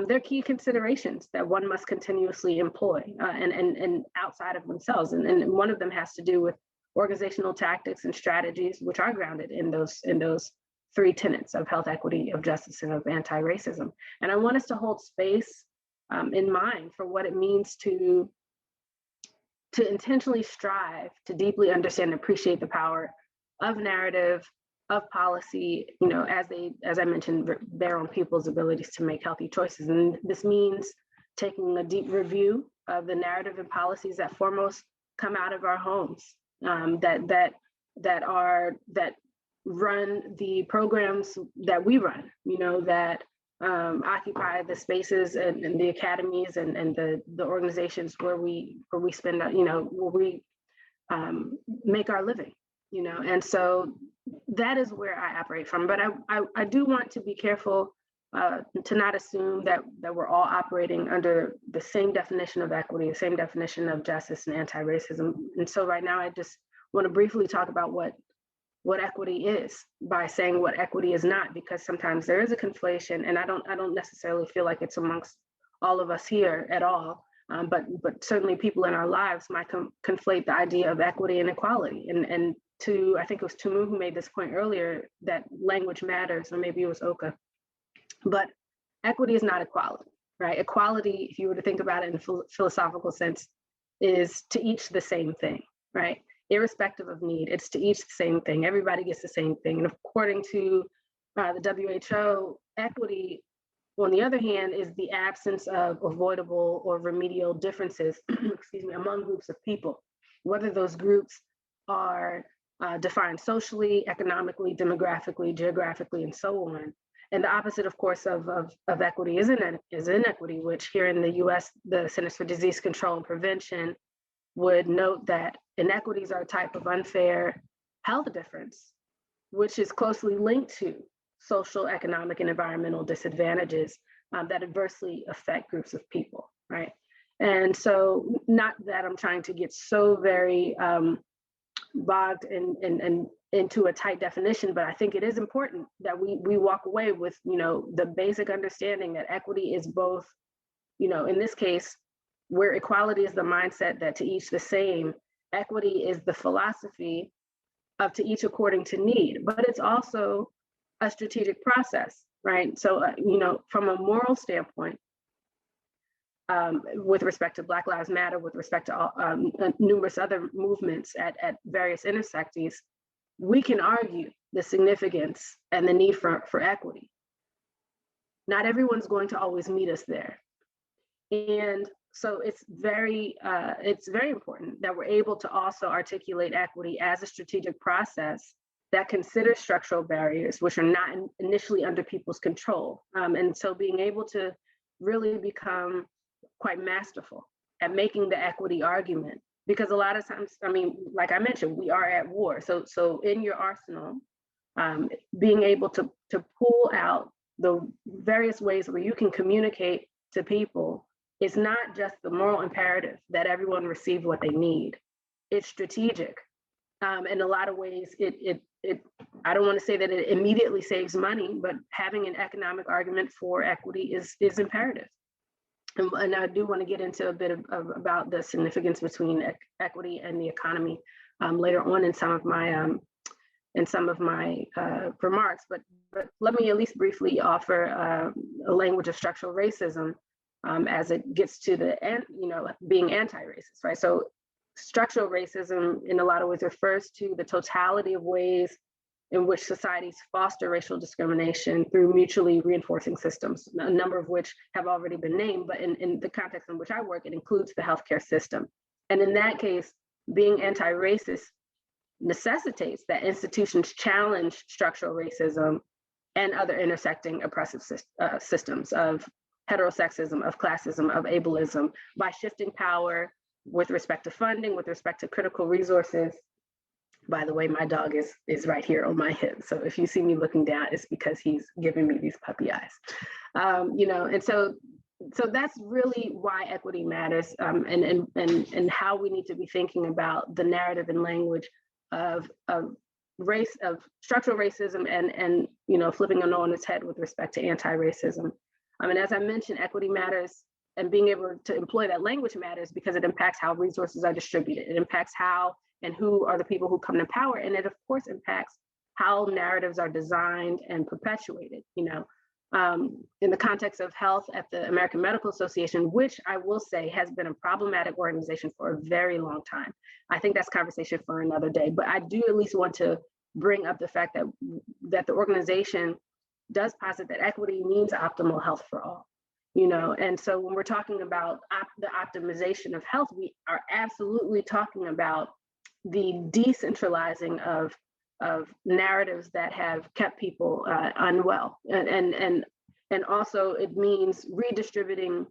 there are key considerations that one must continuously employ and outside of themselves. And one of them has to do with organizational tactics and strategies, which are grounded in those three tenets of health, equity, of justice, and of anti-racism. And I want us to hold space in mind for what it means to intentionally strive to deeply understand and appreciate the power of narrative, of policy, you know, as I mentioned, bear on people's abilities to make healthy choices. And this means taking a deep review of the narrative and policies that foremost come out of our homes, that run the programs that we run, you know, that occupy the spaces and the academies and the organizations where we spend, you know, where we make our living, you know. And so that is where I operate from. But I do want to be careful to not assume that we're all operating under the same definition of equity, the same definition of justice and anti-racism. And so right now, I just want to briefly talk about what equity is by saying what equity is not, because sometimes there is a conflation, and I don't necessarily feel like it's amongst all of us here at all. But certainly people in our lives might conflate the idea of equity and equality. And I think it was Tumu who made this point earlier, that language matters, or maybe it was Oka. But equity is not equality, right? Equality, if you were to think about it in a philosophical sense, is to each the same thing, right? Irrespective of need, it's to each the same thing. Everybody gets the same thing. And according to the WHO, equity, on the other hand, is the absence of avoidable or remedial differences, excuse me, among groups of people, whether those groups are defined socially, economically, demographically, geographically, and so on. And the opposite, of course, of equity is inequity, which here in the US, the Centers for Disease Control and Prevention would note that inequities are a type of unfair health difference, which is closely linked to social, economic, and environmental disadvantages that adversely affect groups of people, right? And so, not that I'm trying to get so very bogged and into a tight definition, but I think it is important that we walk away with, you know, the basic understanding that equity is both, you know, in this case, where equality is the mindset that to each the same, equity is the philosophy of to each according to need, but it's also a strategic process, right? So, you know, from a moral standpoint, with respect to Black Lives Matter, with respect to numerous other movements at various intersections, we can argue the significance and the need for equity. Not everyone's going to always meet us there. And so it's very important that we're able to also articulate equity as a strategic process that considers structural barriers, which are not initially under people's control. And so being able to really become quite masterful at making the equity argument, because a lot of times, I mean, like I mentioned, we are at war. So in your arsenal, being able to pull out the various ways where you can communicate to people, it's not just the moral imperative that everyone receive what they need. It's strategic. In a lot of ways, I don't want to say that it immediately saves money, but having an economic argument for equity is imperative. And I do want to get into a bit about the significance between equity and the economy later on in some of my remarks. But let me at least briefly offer a language of structural racism as it gets to the being anti-racist, right? So structural racism in a lot of ways refers to the totality of ways in which societies foster racial discrimination through mutually reinforcing systems, a number of which have already been named, but in the context in which I work, it includes the healthcare system. And in that case, being anti-racist necessitates that institutions challenge structural racism and other intersecting oppressive systems of heterosexism, of classism, of ableism, by shifting power with respect to funding, with respect to critical resources. By the way, my dog is right here on my hip. So if you see me looking down, it's because he's giving me these puppy eyes. And so that's really why equity matters, and how we need to be thinking about the narrative and language of race, of structural racism, and flipping it on its head with respect to anti-racism. And as I mentioned, equity matters, and being able to employ that language matters because it impacts how resources are distributed. It impacts how and who are the people who come to power, and it of course impacts how narratives are designed and perpetuated. In the context of health at the American Medical Association, which I will say has been a problematic organization for a very long time. I think that's conversation for another day, but I do at least want to bring up the fact that the organization does posit that equity means optimal health for all. And so when we're talking about the optimization of health, we are absolutely talking about the decentralizing of narratives that have kept people unwell, and also it means redistributing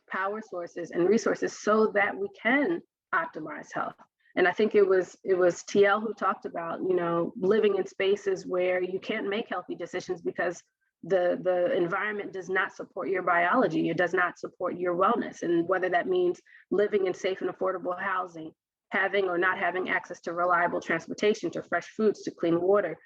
power sources and resources so that we can optimize health. And I think it was TL who talked about living in spaces where you can't make healthy decisions because the environment does not support your biology, it does not support your wellness, and whether that means living in safe and affordable housing, having or not having access to reliable transportation, to fresh foods, to clean water,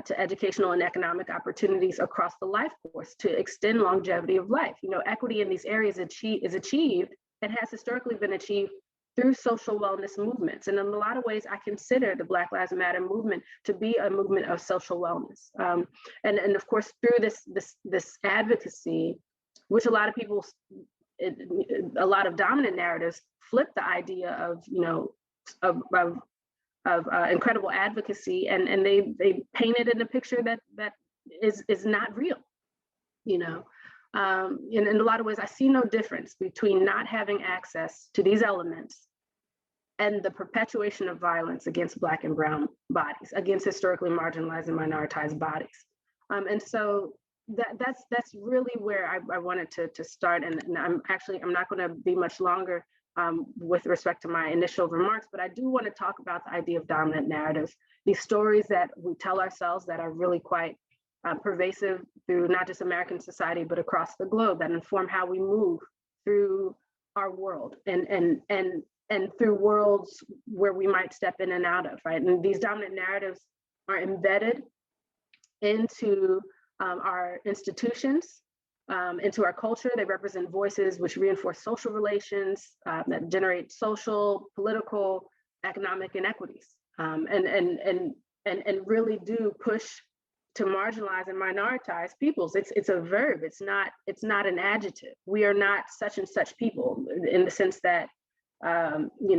to educational and economic opportunities across the life course, to extend longevity of life. Equity in these areas is achieved and has historically been achieved through social wellness movements. And in a lot of ways, I consider the Black Lives Matter movement to be a movement of social wellness. And of course, through this advocacy, which a lot of people, a lot of dominant narratives flip the idea of incredible advocacy, and they paint it in a picture that is not real. In a lot of ways, I see no difference between not having access to these elements and the perpetuation of violence against Black and brown bodies, against historically marginalized and minoritized bodies. And so that's really where I wanted to start. And I'm not going to be much longer with respect to my initial remarks, but I do want to talk about the idea of dominant narratives, these stories that we tell ourselves that are really quite pervasive through not just American society, but across the globe, that inform how we move through our world and through worlds where we might step in and out of, right? And these dominant narratives are embedded into our institutions, into our culture. They represent voices which reinforce social relations, that generate social, political, economic inequities, and really do push to marginalize and minoritize peoples. It's a verb. It's not an adjective. We are not such and such people, in the sense that we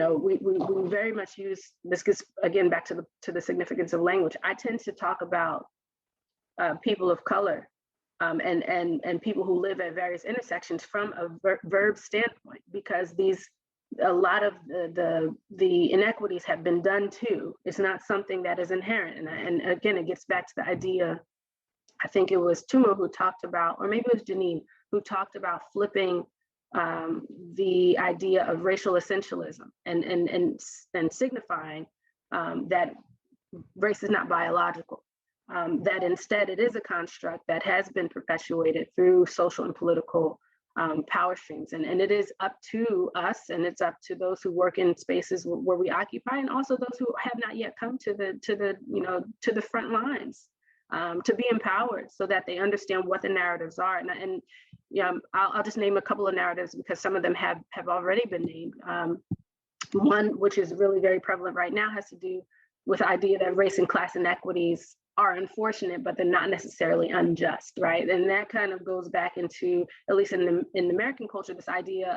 very much use, this gets again back to the significance of language. I tend to talk about people of color and people who live at various intersections from a verb standpoint, because a lot of the inequities have been done too. It's not something that is inherent. And again, it gets back to the idea, I think it was Tumu who talked about, or maybe it was Janine, who talked about flipping the idea of racial essentialism and signifying that race is not biological, that instead it is a construct that has been perpetuated through social and political power streams, and it is up to us, and it's up to those who work in spaces where we occupy, and also those who have not yet come to the front lines, to be empowered so that they understand what the narratives are. And I'll just name a couple of narratives because some of them have already been named. One, which is really very prevalent right now, has to do with the idea that race and class inequities are unfortunate, but they're not necessarily unjust, right? And that kind of goes back into, at least in the American culture, this idea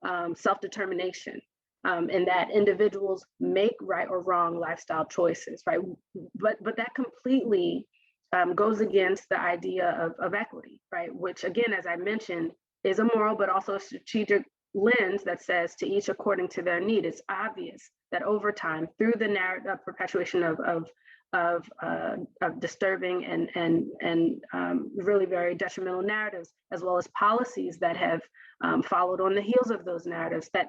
of self-determination, and that individuals make right or wrong lifestyle choices, right? But that completely goes against the idea of equity, right? Which again, as I mentioned, is a moral, but also a lens that says to each according to their need, it's obvious that over time, through the narrative perpetuation of disturbing and really very detrimental narratives, as well as policies that have followed on the heels of those narratives, that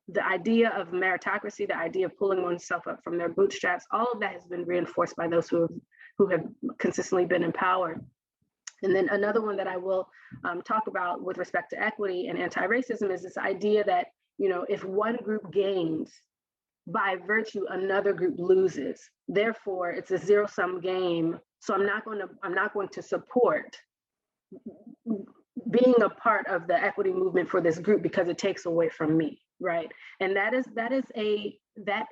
the idea of meritocracy, the idea of pulling oneself up from their bootstraps, all of that has been reinforced by those who have consistently been empowered. And then another one that I will talk about with respect to equity and anti-racism is this idea that, you know, if one group gains, by virtue, another group loses. Therefore, it's a zero-sum game. So I'm not going to support being a part of the equity movement for this group because it takes away from me, right? And that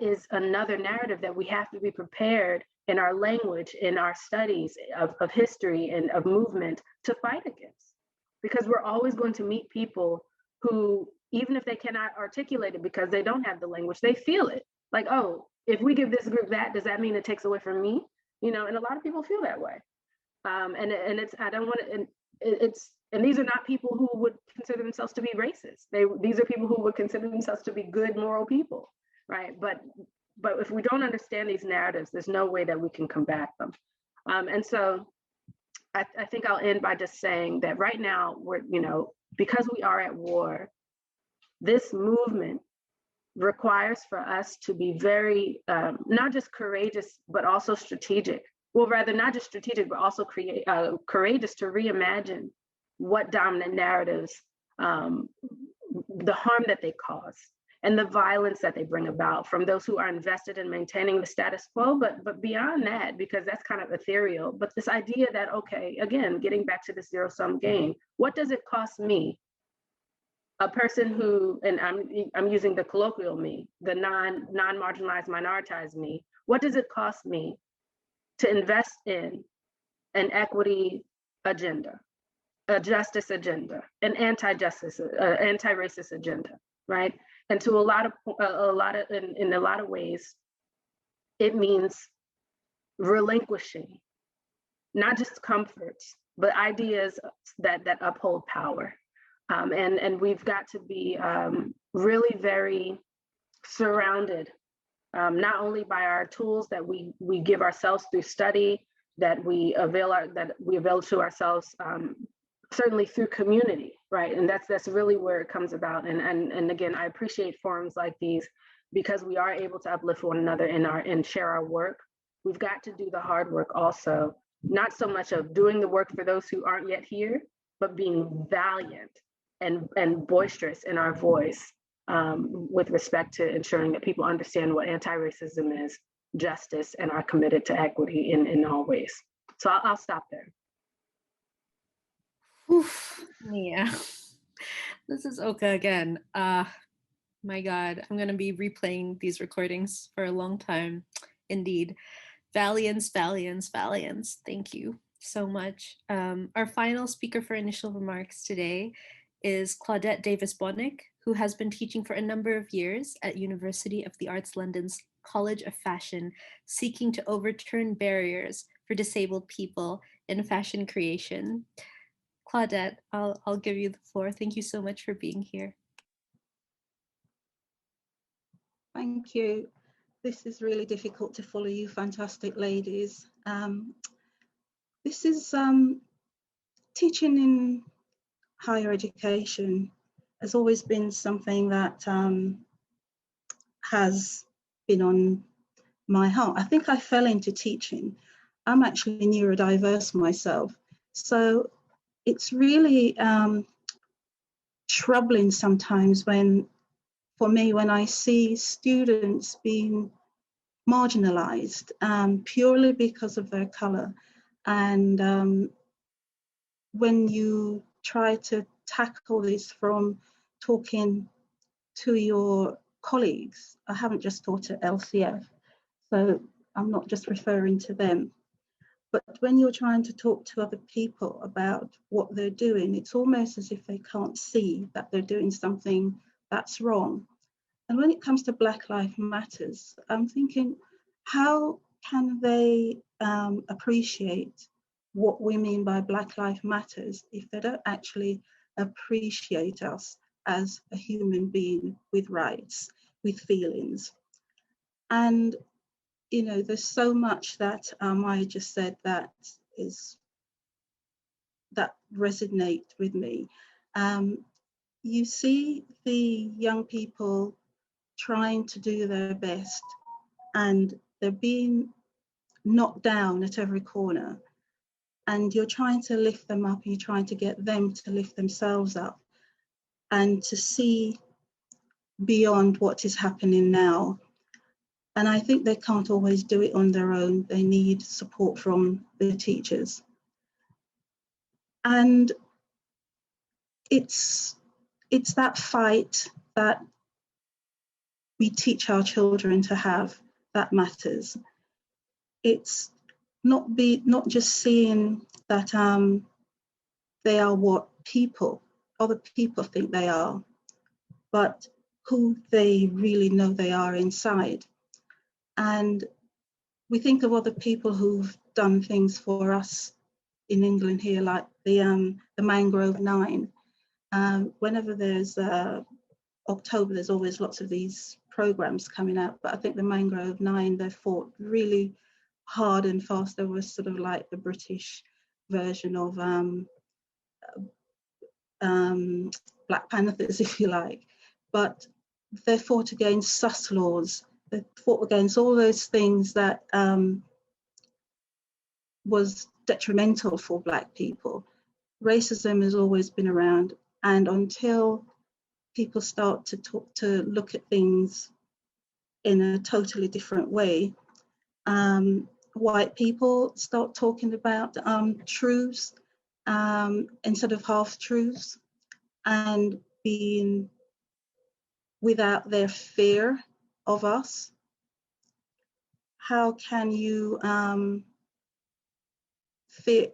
is another narrative that we have to be prepared in our language, in our studies of history and of movement to fight against. Because we're always going to meet people who, even if they cannot articulate it because they don't have the language, they feel it. Like, oh, if we give this group that, does that mean it takes away from me? You know, and a lot of people feel that way. And it's, I don't want to, and these are not people who would consider themselves to be racist. These are people who would consider themselves to be good, moral people, right? But if we don't understand these narratives, there's no way that we can combat them. And so I think I'll end by just saying that right now, we're, you know, because we are at war, this movement requires for us to be very, not just courageous, but also strategic. Well, rather not just strategic, but also courageous to reimagine what dominant narratives, the harm that they cause, and the violence that they bring about from those who are invested in maintaining the status quo, but beyond that, because that's kind of ethereal, but this idea that, okay, again, getting back to the zero-sum game, what does it cost me, a person who, and I'm using the colloquial me, the non-marginalized, minoritized me, what does it cost me to invest in an equity agenda, a justice agenda, an anti-justice, anti-racist agenda, right? And to in a lot of ways, it means relinquishing not just comforts, but ideas that uphold power. And we've got to be really very surrounded, not only by our tools that we give ourselves through study, that we avail to ourselves, certainly through community, right? And that's really where it comes about. And again, I appreciate forums like these because we are able to uplift one another and share our work. We've got to do the hard work also, not so much of doing the work for those who aren't yet here, but being valiant and boisterous in our voice with respect to ensuring that people understand what anti-racism is, justice, and are committed to equity in all ways. So I'll stop there. Oof, yeah, this is Oka again. My God, I'm gonna be replaying these recordings for a long time. Indeed, valiance, valiance, valiance. Thank you so much. Our final speaker for initial remarks today is Claudette Davis Bonik, who has been teaching for a number of years at University of the Arts London's College of Fashion, seeking to overturn barriers for disabled people in fashion creation. Claudette, I'll give you the floor. Thank you so much for being here. Thank you. This is really difficult to follow, you fantastic ladies. This is teaching in higher education has always been something that has been on my heart. I think I fell into teaching. I'm actually neurodiverse myself. So it's really troubling sometimes for me, when I see students being marginalized purely because of their color. And when you try to tackle this from talking to your colleagues, I haven't just taught at LCF, so I'm not just referring to them. But when you're trying to talk to other people about what they're doing, it's almost as if they can't see that they're doing something that's wrong. And when it comes to Black Lives Matters, I'm thinking, how can they appreciate what we mean by Black Lives Matters if they don't actually appreciate us as a human being with rights, with feelings. And, you know, there's so much that I just said that resonate with me. You see the young people trying to do their best, and they're being knocked down at every corner, and you're trying to lift them up, and you're trying to get them to lift themselves up and to see beyond what is happening now. And I think they can't always do it on their own. They need support from the teachers. And it's that fight that we teach our children to have that matters. It's not just seeing that they are what other people think they are, but who they really know they are inside. And we think of other people who've done things for us in England here, like the Mangrove 9. Whenever there's October, there's always lots of these programs coming out, but I think the Mangrove 9, they fought really hard and fast. They were sort of like the British version of Black Panthers, if you like, but they fought against sus laws. They fought against all those things that was detrimental for Black people. Racism has always been around, and until people start to look at things in a totally different way, white people start talking about truths instead of half truths, and being without their fear of us. How can you fear?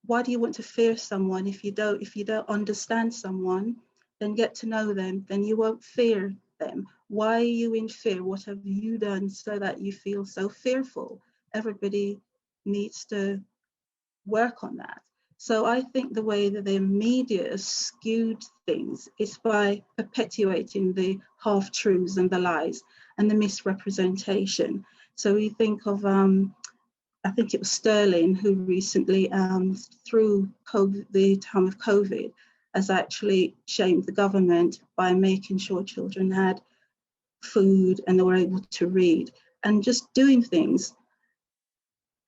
Why do you want to fear someone if you don't understand someone? Then get to know them, then you won't fear them. Why are you in fear? What have you done so that you feel so fearful? Everybody needs to work on that. So I think the way that the media has skewed things is by perpetuating the half-truths and the lies and the misrepresentation. So we think of, I think it was Sterling who recently, through COVID, the time of COVID, has actually shamed the government by making sure children had food and they were able to read and just doing things.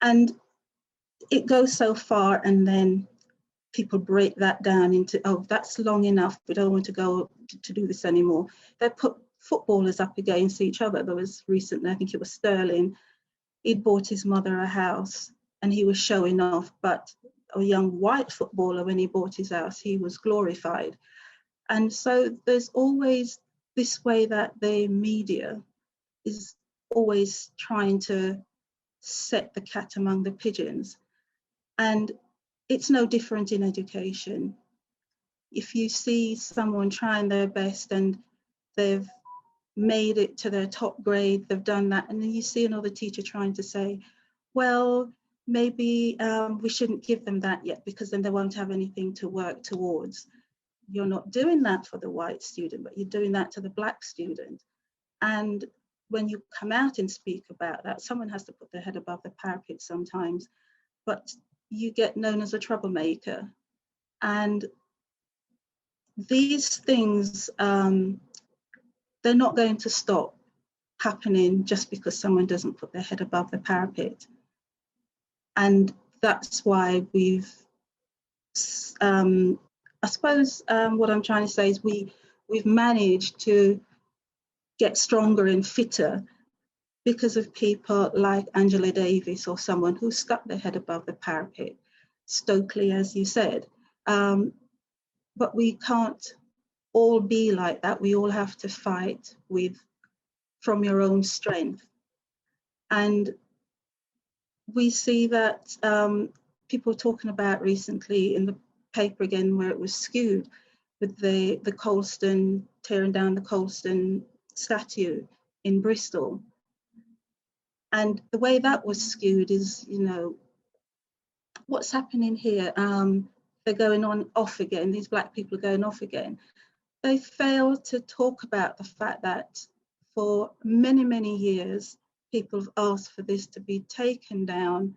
And it goes so far, and then people break that down into, oh, that's long enough, we don't want to go to do this anymore. They put footballers up against each other. There was recently, I think it was Sterling, he'd bought his mother a house and he was showing off, but a young white footballer, when he bought his house, he was glorified. And so there's always this way that the media is always trying to set the cat among the pigeons. And it's no different in education. If you see someone trying their best and they've made it to their top grade, they've done that, and then you see another teacher trying to say, well, maybe we shouldn't give them that yet because then they won't have anything to work towards. You're not doing that for the white student, but you're doing that to the Black student. And when you come out and speak about that, someone has to put their head above the parapet sometimes, but you get known as a troublemaker. And these things, they're not going to stop happening just because someone doesn't put their head above the parapet. And that's why we've, I suppose what I'm trying to say is we've managed to get stronger and fitter because of people like Angela Davis or someone who stuck their head above the parapet, Stokely, as you said. But we can't all be like that. We all have to fight from your own strength. And we see that people talking about recently in the paper again, where it was skewed with the Colston, tearing down the Colston statue in Bristol. And the way that was skewed is, you know, what's happening here? They're going off again. These Black people are going off again. they fail to talk about the fact that for many, many years, people have asked for this to be taken down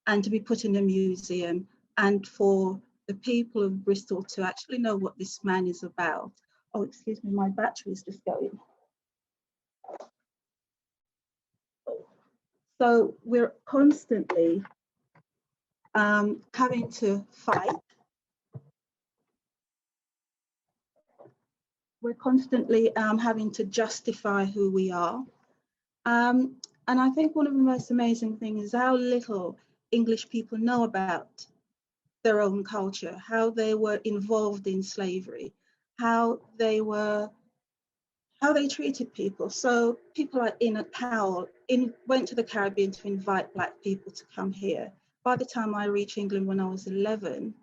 and to be put in a museum, and for the people of Bristol to actually know what this man is about. Oh, excuse me, my battery is just going. So we're constantly having to fight. We're constantly having to justify who we are. And I think one of the most amazing things is how little English people know about their own culture, how they were involved in slavery, how they treated people. So people like Enoch Powell went to the Caribbean to invite Black people to come here. By the time I reached England when I was 11,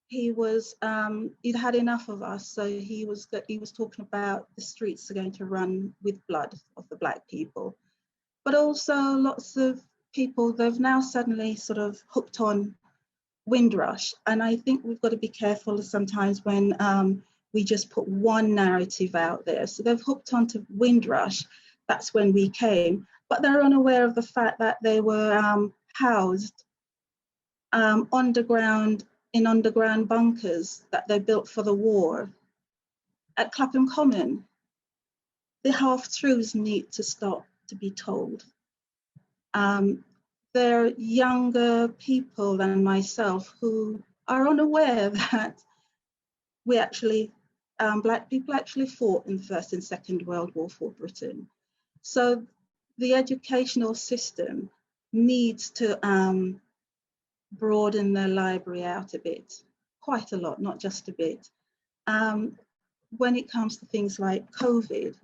he'd had enough of us. So he was talking about the streets are going to run with blood of the Black people. But also lots of people, they've now suddenly sort of hooked on Windrush. And I think we've got to be careful sometimes when we just put one narrative out there. So they've hooked onto Windrush, that's when we came, but they're unaware of the fact that they were housed underground in underground bunkers that they built for the war at Clapham Common. The half-truths need to stop to be told. They're younger people than myself who are unaware that we actually, Black people actually fought in the First and Second World War for Britain. So the educational system needs to broaden their library out a bit, quite a lot, not just a bit. When it comes to things like COVID,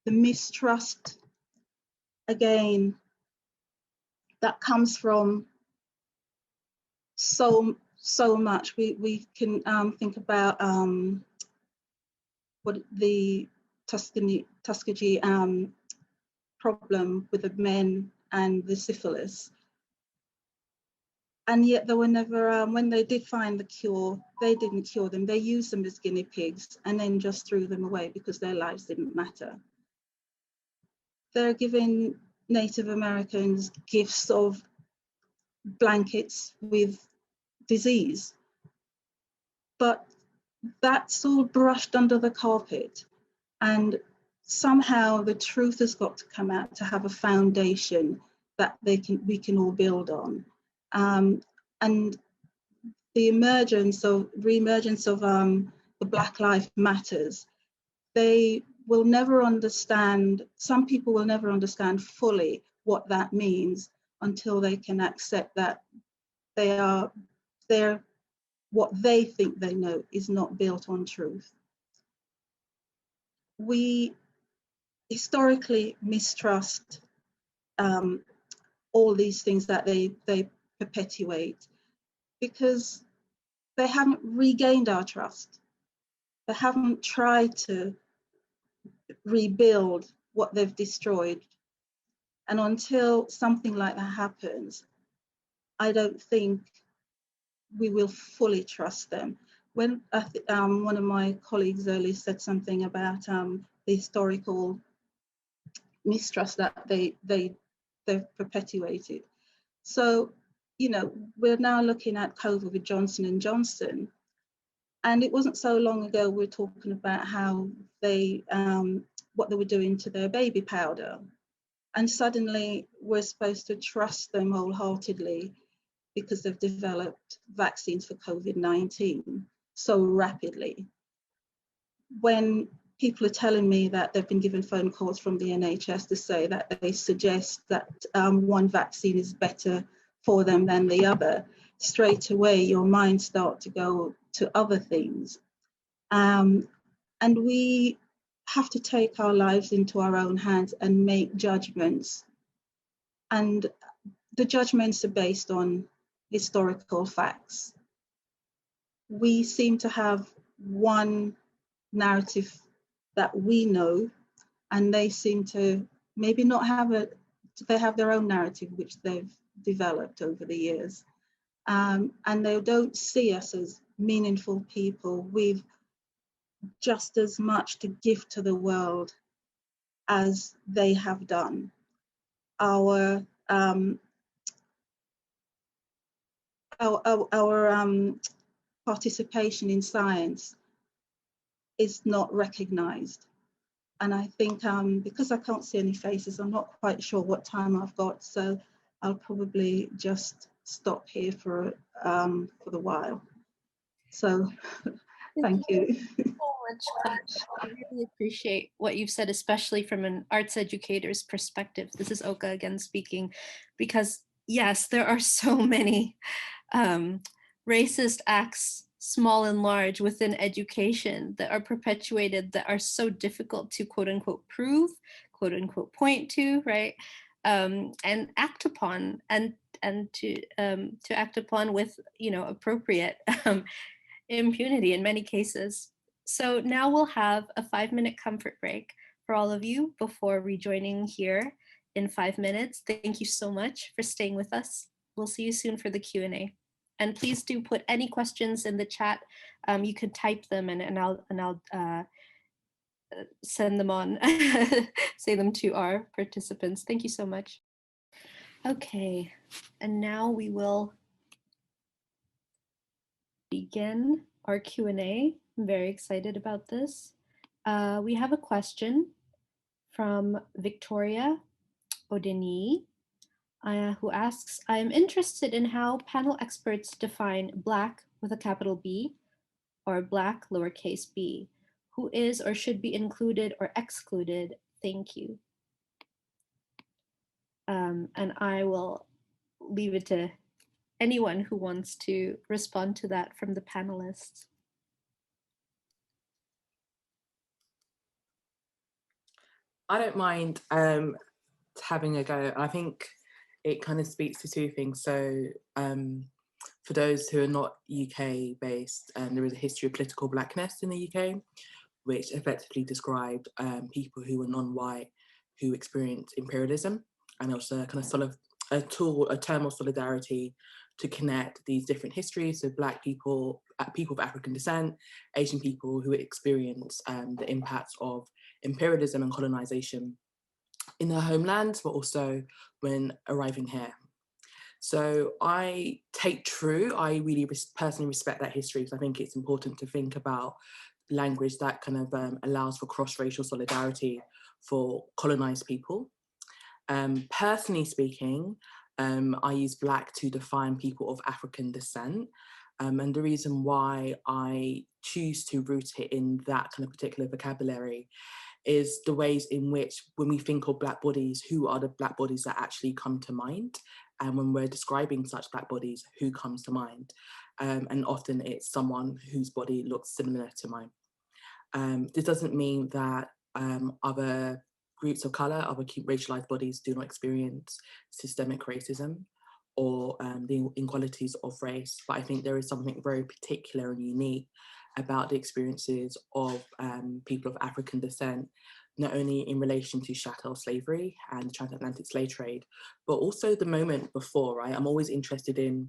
the mistrust, again, that comes from so much. We can think about what the Tuskegee problem with the men and the syphilis. And yet they were never, when they did find the cure, they didn't cure them. They used them as guinea pigs and then just threw them away because their lives didn't matter. They're giving Native Americans gifts of blankets with disease, but that's all brushed under the carpet. And somehow the truth has got to come out to have a foundation that we can all build on. And the re-emergence of the Black Lives Matters, they will never understand, some people will never understand fully what that means until they can accept that what they think they know is not built on truth. We historically mistrust all these things that they perpetuate because they haven't regained our trust. They haven't tried to rebuild what they've destroyed. And until something like that happens, I don't think we will fully trust them. When one of my colleagues earlier said something about the historical mistrust that they've perpetuated. So, you know, we're now looking at COVID with Johnson & Johnson. And it wasn't so long ago we were talking about how what they were doing to their baby powder. And suddenly we're supposed to trust them wholeheartedly because they've developed vaccines for COVID-19 so rapidly. When people are telling me that they've been given phone calls from the NHS to say that they suggest that one vaccine is better for them than the other, straight away your mind starts to go to other things. And we have to take our lives into our own hands and make judgments. And the judgments are based on historical facts. We seem to have one narrative that we know, and they seem to maybe not have they have their own narrative which they've developed over the years. And they don't see us as meaningful people with just as much to give to the world as they have done. Our participation in science is not recognized. And I think because I can't see any faces, I'm not quite sure what time I've got, so I'll probably just stop here for the while. So thank you. So much. I really appreciate what you've said, especially from an arts educator's perspective. This is Oka again speaking, because yes, there are so many racist acts, small and large, within education that are perpetuated, that are so difficult to quote unquote prove, quote unquote point to, right? And act upon, and to act upon with, you know, appropriate impunity in many cases. So now we'll have a 5-minute comfort break for all of you before rejoining here in 5 minutes. Thank you so much for staying with us. We'll see you soon for the Q&A. And please do put any questions in the chat. You can type them and I'll send them on, say them to our participants. Thank you so much. Okay, and now we will begin our Q&A. I'm very excited about this. We have a question from Victoria Odeni, who asks, I am interested in how panel experts define Black with a capital B or Black lowercase b. Who is or should be included or excluded? Thank you. And I will leave it to anyone who wants to respond to that from the panelists. I don't mind having a go. I think it kind of speaks to two things. So for those who are not UK based, there is a history of political blackness in the UK, which effectively described people who were non-white who experienced imperialism, and also kind of a term of solidarity to connect these different histories. So Black people, people of African descent, Asian people who experience the impacts of imperialism and colonization in their homelands, but also when arriving here. So I really personally respect that history, because I think it's important to think about language that kind of allows for cross-racial solidarity for colonized people. Personally speaking, I use Black to define people of African descent. And the reason why I choose to root it in that kind of particular vocabulary is the ways in which, when we think of Black bodies, who are the Black bodies that actually come to mind? And when we're describing such Black bodies, who comes to mind? And often it's someone whose body looks similar to mine. This doesn't mean that other groups of colour, other racialised bodies do not experience systemic racism or the inequalities of race, but I think there is something very particular and unique about the experiences of people of African descent, not only in relation to chattel slavery and the transatlantic slave trade, but also the moment before, right? I'm always interested in,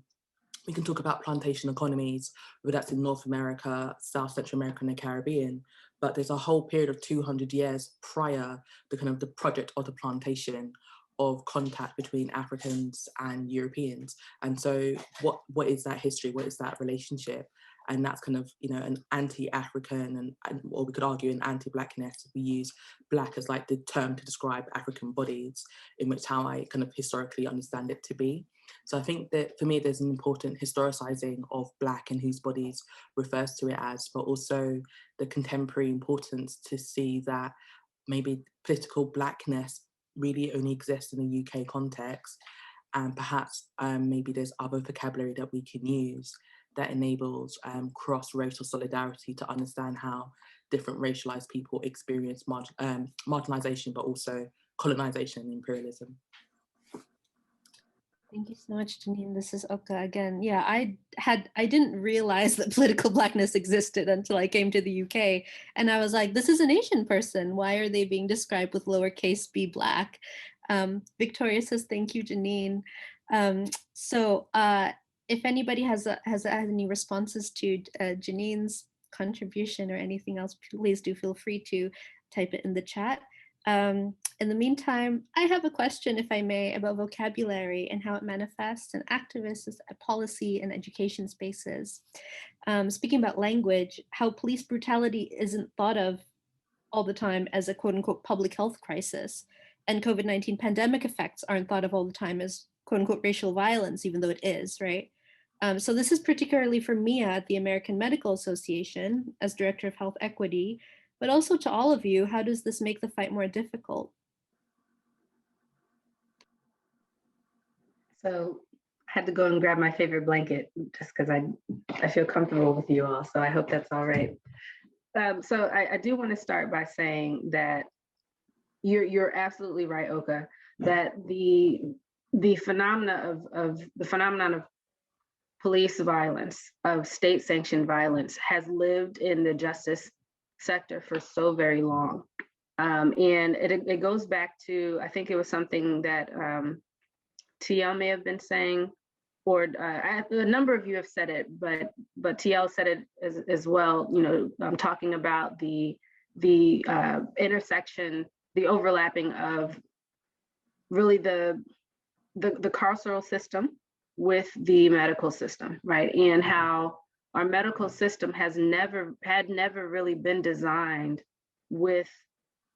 we can talk about plantation economies, whether that's in North America, South Central America and the Caribbean, but there's a whole period of 200 years prior to kind of the project of the plantation of contact between Africans and Europeans. And so what is that history? What is that relationship? And that's kind of, you know, an anti-African and or we could argue an anti-Blackness. We use Black as like the term to describe African bodies, in which how I kind of historically understand it to be. So I think that for me, there's an important historicizing of Black and whose bodies refers to it as, but also the contemporary importance to see that maybe political Blackness really only exists in the UK context, and perhaps maybe there's other vocabulary that we can use that enables cross-racial solidarity to understand how different racialized people experience marginalization, but also colonization and imperialism. Thank you so much, Janine. This is Oka again. Yeah, I didn't realize that political Blackness existed until I came to the UK. And I was like, this is an Asian person. Why are they being described with lowercase b Black? Victoria says, thank you, Janine. So if anybody has any responses to Janine's contribution or anything else, please do feel free to type it in the chat. In the meantime, I have a question, if I may, about vocabulary and how it manifests in activists, policy, and education spaces. Speaking about language, how police brutality isn't thought of all the time as a quote unquote public health crisis, and COVID-19 pandemic effects aren't thought of all the time as quote unquote racial violence, even though it is, right? So this is particularly for Mia at the American Medical Association as Director of Health Equity, but also to all of you, how does this make the fight more difficult? So I had to go and grab my favorite blanket just because I feel comfortable with you all. So I hope that's all right. So I do want to start by saying that you're absolutely right, Oka, that the phenomenon of police violence, of state-sanctioned violence, has lived in the justice sector for so very long. And it goes back to, I think it was something that TL may have been saying, or a number of you have said it, but TL said it as well. You know, I'm talking about the intersection, the overlapping of really the carceral system with the medical system, right? And how our medical system had never really been designed with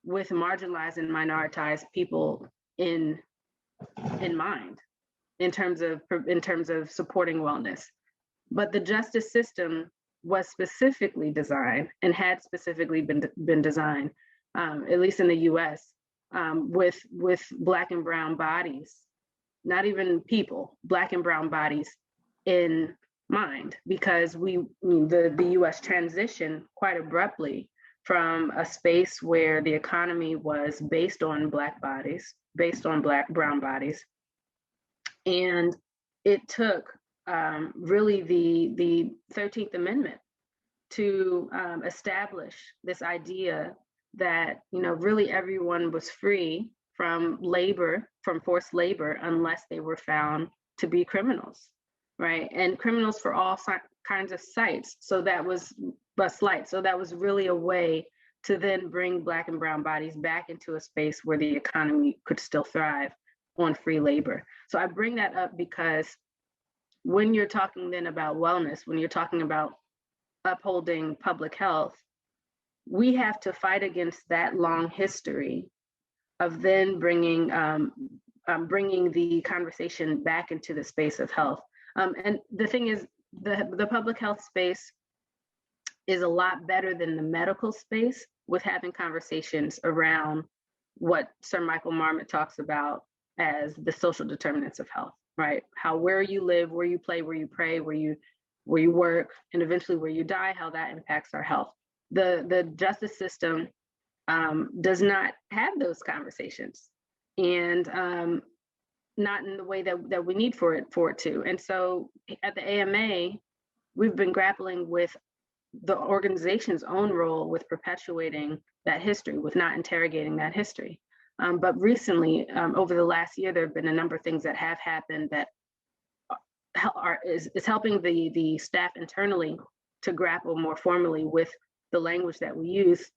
marginalized and minoritized people in mind, in terms of supporting wellness. But the justice system was specifically designed and had specifically been designed, at least in the US, with Black and brown bodies, not even people, Black and brown bodies in mind, because the US transitioned quite abruptly from a space where the economy was based on Black bodies, based on brown bodies. And it took really the 13th Amendment to establish this idea that, you know, really everyone was free from labor, from forced labor, unless they were found to be criminals, right? And criminals for all kinds of sites. So that was really a way to then bring Black and brown bodies back into a space where the economy could still thrive on free labor. So I bring that up because when you're talking then about wellness, when you're talking about upholding public health, we have to fight against that long history of then bringing the conversation back into the space of health. And the thing is, the public health space is a lot better than the medical space with having conversations around what Sir Michael Marmot talks about as the social determinants of health, right? How where you live, where you play, where you pray, where you work, and eventually where you die, how that impacts our health. The justice system does not have those conversations, and not in the way that we need for it to. And so at the AMA, we've been grappling with the organization's own role with perpetuating that history, with not interrogating that history. But recently, over the last year, there have been a number of things that have happened that is helping the staff internally to grapple more formally with the language that we use.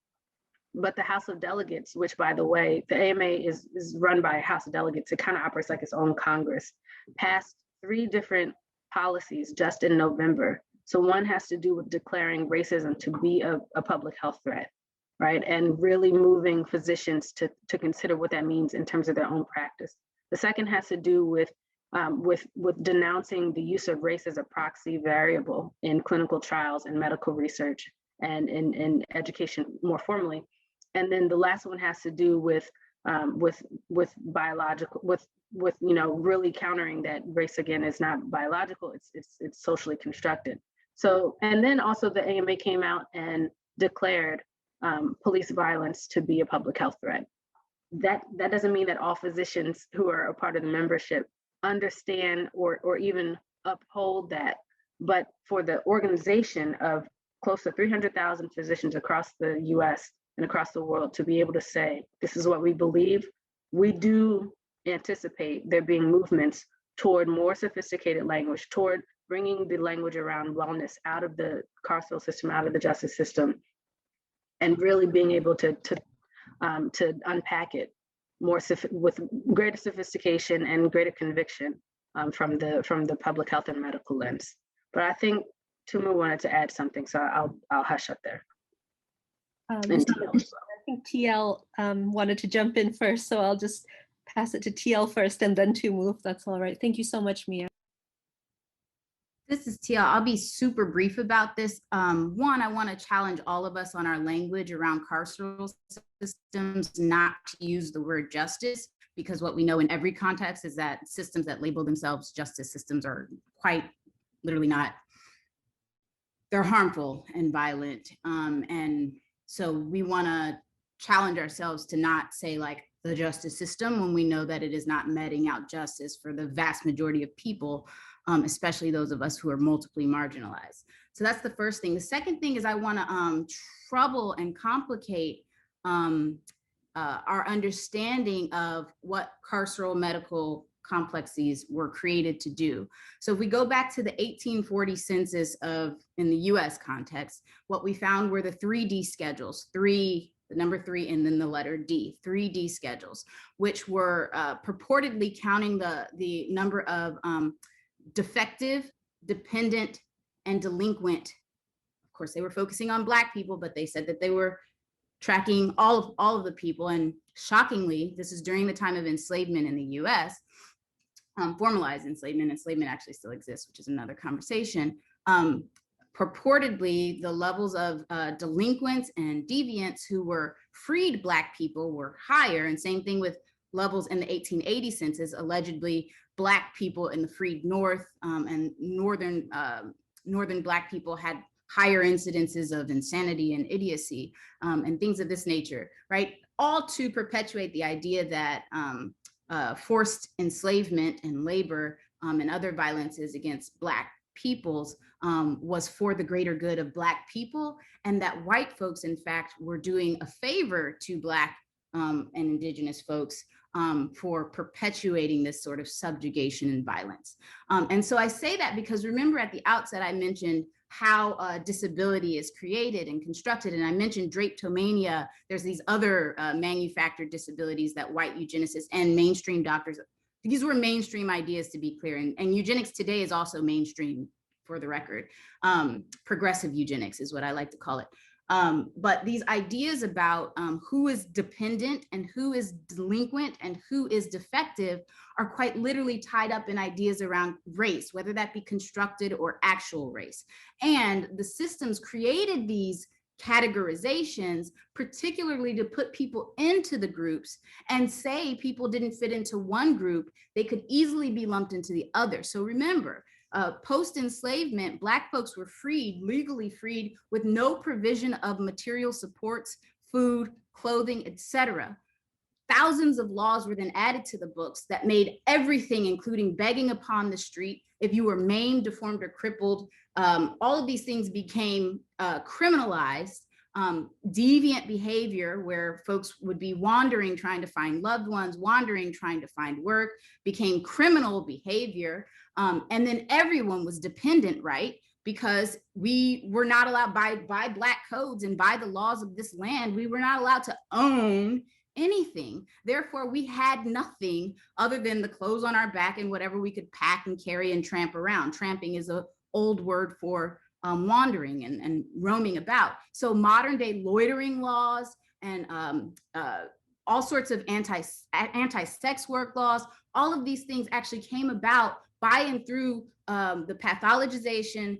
But the House of Delegates, which, by the way, the AMA is run by a House of Delegates, it kind of operates like its own Congress, passed 3 different policies just in November. So one has to do with declaring racism to be a public health threat, right? And really moving physicians to consider what that means in terms of their own practice. The second has to do with denouncing the use of race as a proxy variable in clinical trials and medical research and in education more formally. And then the last one has to do with biological, with you know, really countering that race again is not biological, it's socially constructed. So, and then also the AMA came out and declared police violence to be a public health threat. That doesn't mean that all physicians who are a part of the membership understand or even uphold that, but for the organization of close to 300,000 physicians across the US and across the world to be able to say, this is what we believe, we do anticipate there being movements toward more sophisticated language, toward bringing the language around wellness out of the carceral system, out of the justice system, and really being able to unpack it more with greater sophistication and greater conviction from the public health and medical lens. But I think Tumu wanted to add something, so I'll hush up there. I think TL wanted to jump in first, so I'll just pass it to TL first and then Tumu, if that's all right. Thank you so much, Mia. This is Tia. I'll be super brief about this. One, I want to challenge all of us on our language around carceral systems not to use the word justice, because what we know in every context is that systems that label themselves justice systems are quite literally not. They're harmful and violent. And so we want to challenge ourselves to not say like the justice system when we know that it is not meting out justice for the vast majority of people, especially those of us who are multiply marginalized. So that's the first thing. The second thing is I want to trouble and complicate our understanding of what carceral medical complexes were created to do. So if we go back to the 1840 census in the US context, what we found were the 3D schedules, the number 3 and then the letter D, 3D schedules, which were purportedly counting the number of defective, dependent, and delinquent. Of course, they were focusing on Black people, but they said that they were tracking all of the people. And shockingly, this is during the time of enslavement in the US, formalized enslavement. Enslavement actually still exists, which is another conversation. Purportedly, the levels of delinquents and deviants who were freed Black people were higher, and same thing with levels in the 1880 census. Allegedly, Black people in the freed North and northern Black people had higher incidences of insanity and idiocy and things of this nature, right? All to perpetuate the idea that forced enslavement and labor and other violences against Black peoples was for the greater good of Black people, and that white folks, in fact, were doing a favor to Black and Indigenous folks for perpetuating this sort of subjugation and violence. And so I say that because remember at the outset, I mentioned how disability is created and constructed. And I mentioned drapetomania. There's these other manufactured disabilities that white eugenicists and mainstream doctors, these were mainstream ideas, to be clear. And eugenics today is also mainstream, for the record. Progressive eugenics is what I like to call it. But these ideas about who is dependent and who is delinquent and who is defective are quite literally tied up in ideas around race, whether that be constructed or actual race. And the systems created these categorizations, particularly to put people into the groups and say people didn't fit into one group, they could easily be lumped into the other. So remember, post-enslavement, Black folks were freed, legally freed, with no provision of material supports, food, clothing, etc. Thousands of laws were then added to the books that made everything, including begging upon the street, if you were maimed, deformed, or crippled, all of these things became criminalized. Deviant behavior, where folks would be wandering, trying to find loved ones, wandering, trying to find work, became criminal behavior. And then everyone was dependent, right? Because we were not allowed by Black codes and by the laws of this land, we were not allowed to own anything. Therefore, we had nothing other than the clothes on our back and whatever we could pack and carry and tramp around. Tramping is an old word for wandering and roaming about. So modern day loitering laws and all sorts of anti-sex work laws, all of these things actually came about by and through the pathologization,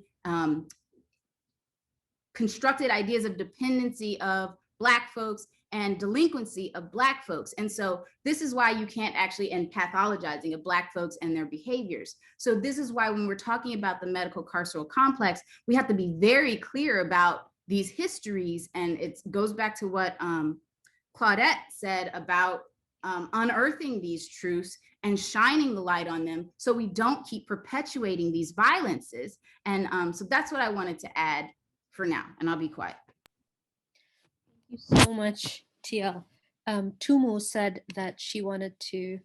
constructed ideas of dependency of Black folks and delinquency of Black folks. And so this is why you can't actually end pathologizing of Black folks and their behaviors. So this is why when we're talking about the medical carceral complex, we have to be very clear about these histories. And it goes back to what Claudette said about unearthing these truths and shining the light on them so we don't keep perpetuating these violences. And so that's what I wanted to add for now, and I'll be quiet. Thank you so much, Tia. Tumu said that she wanted to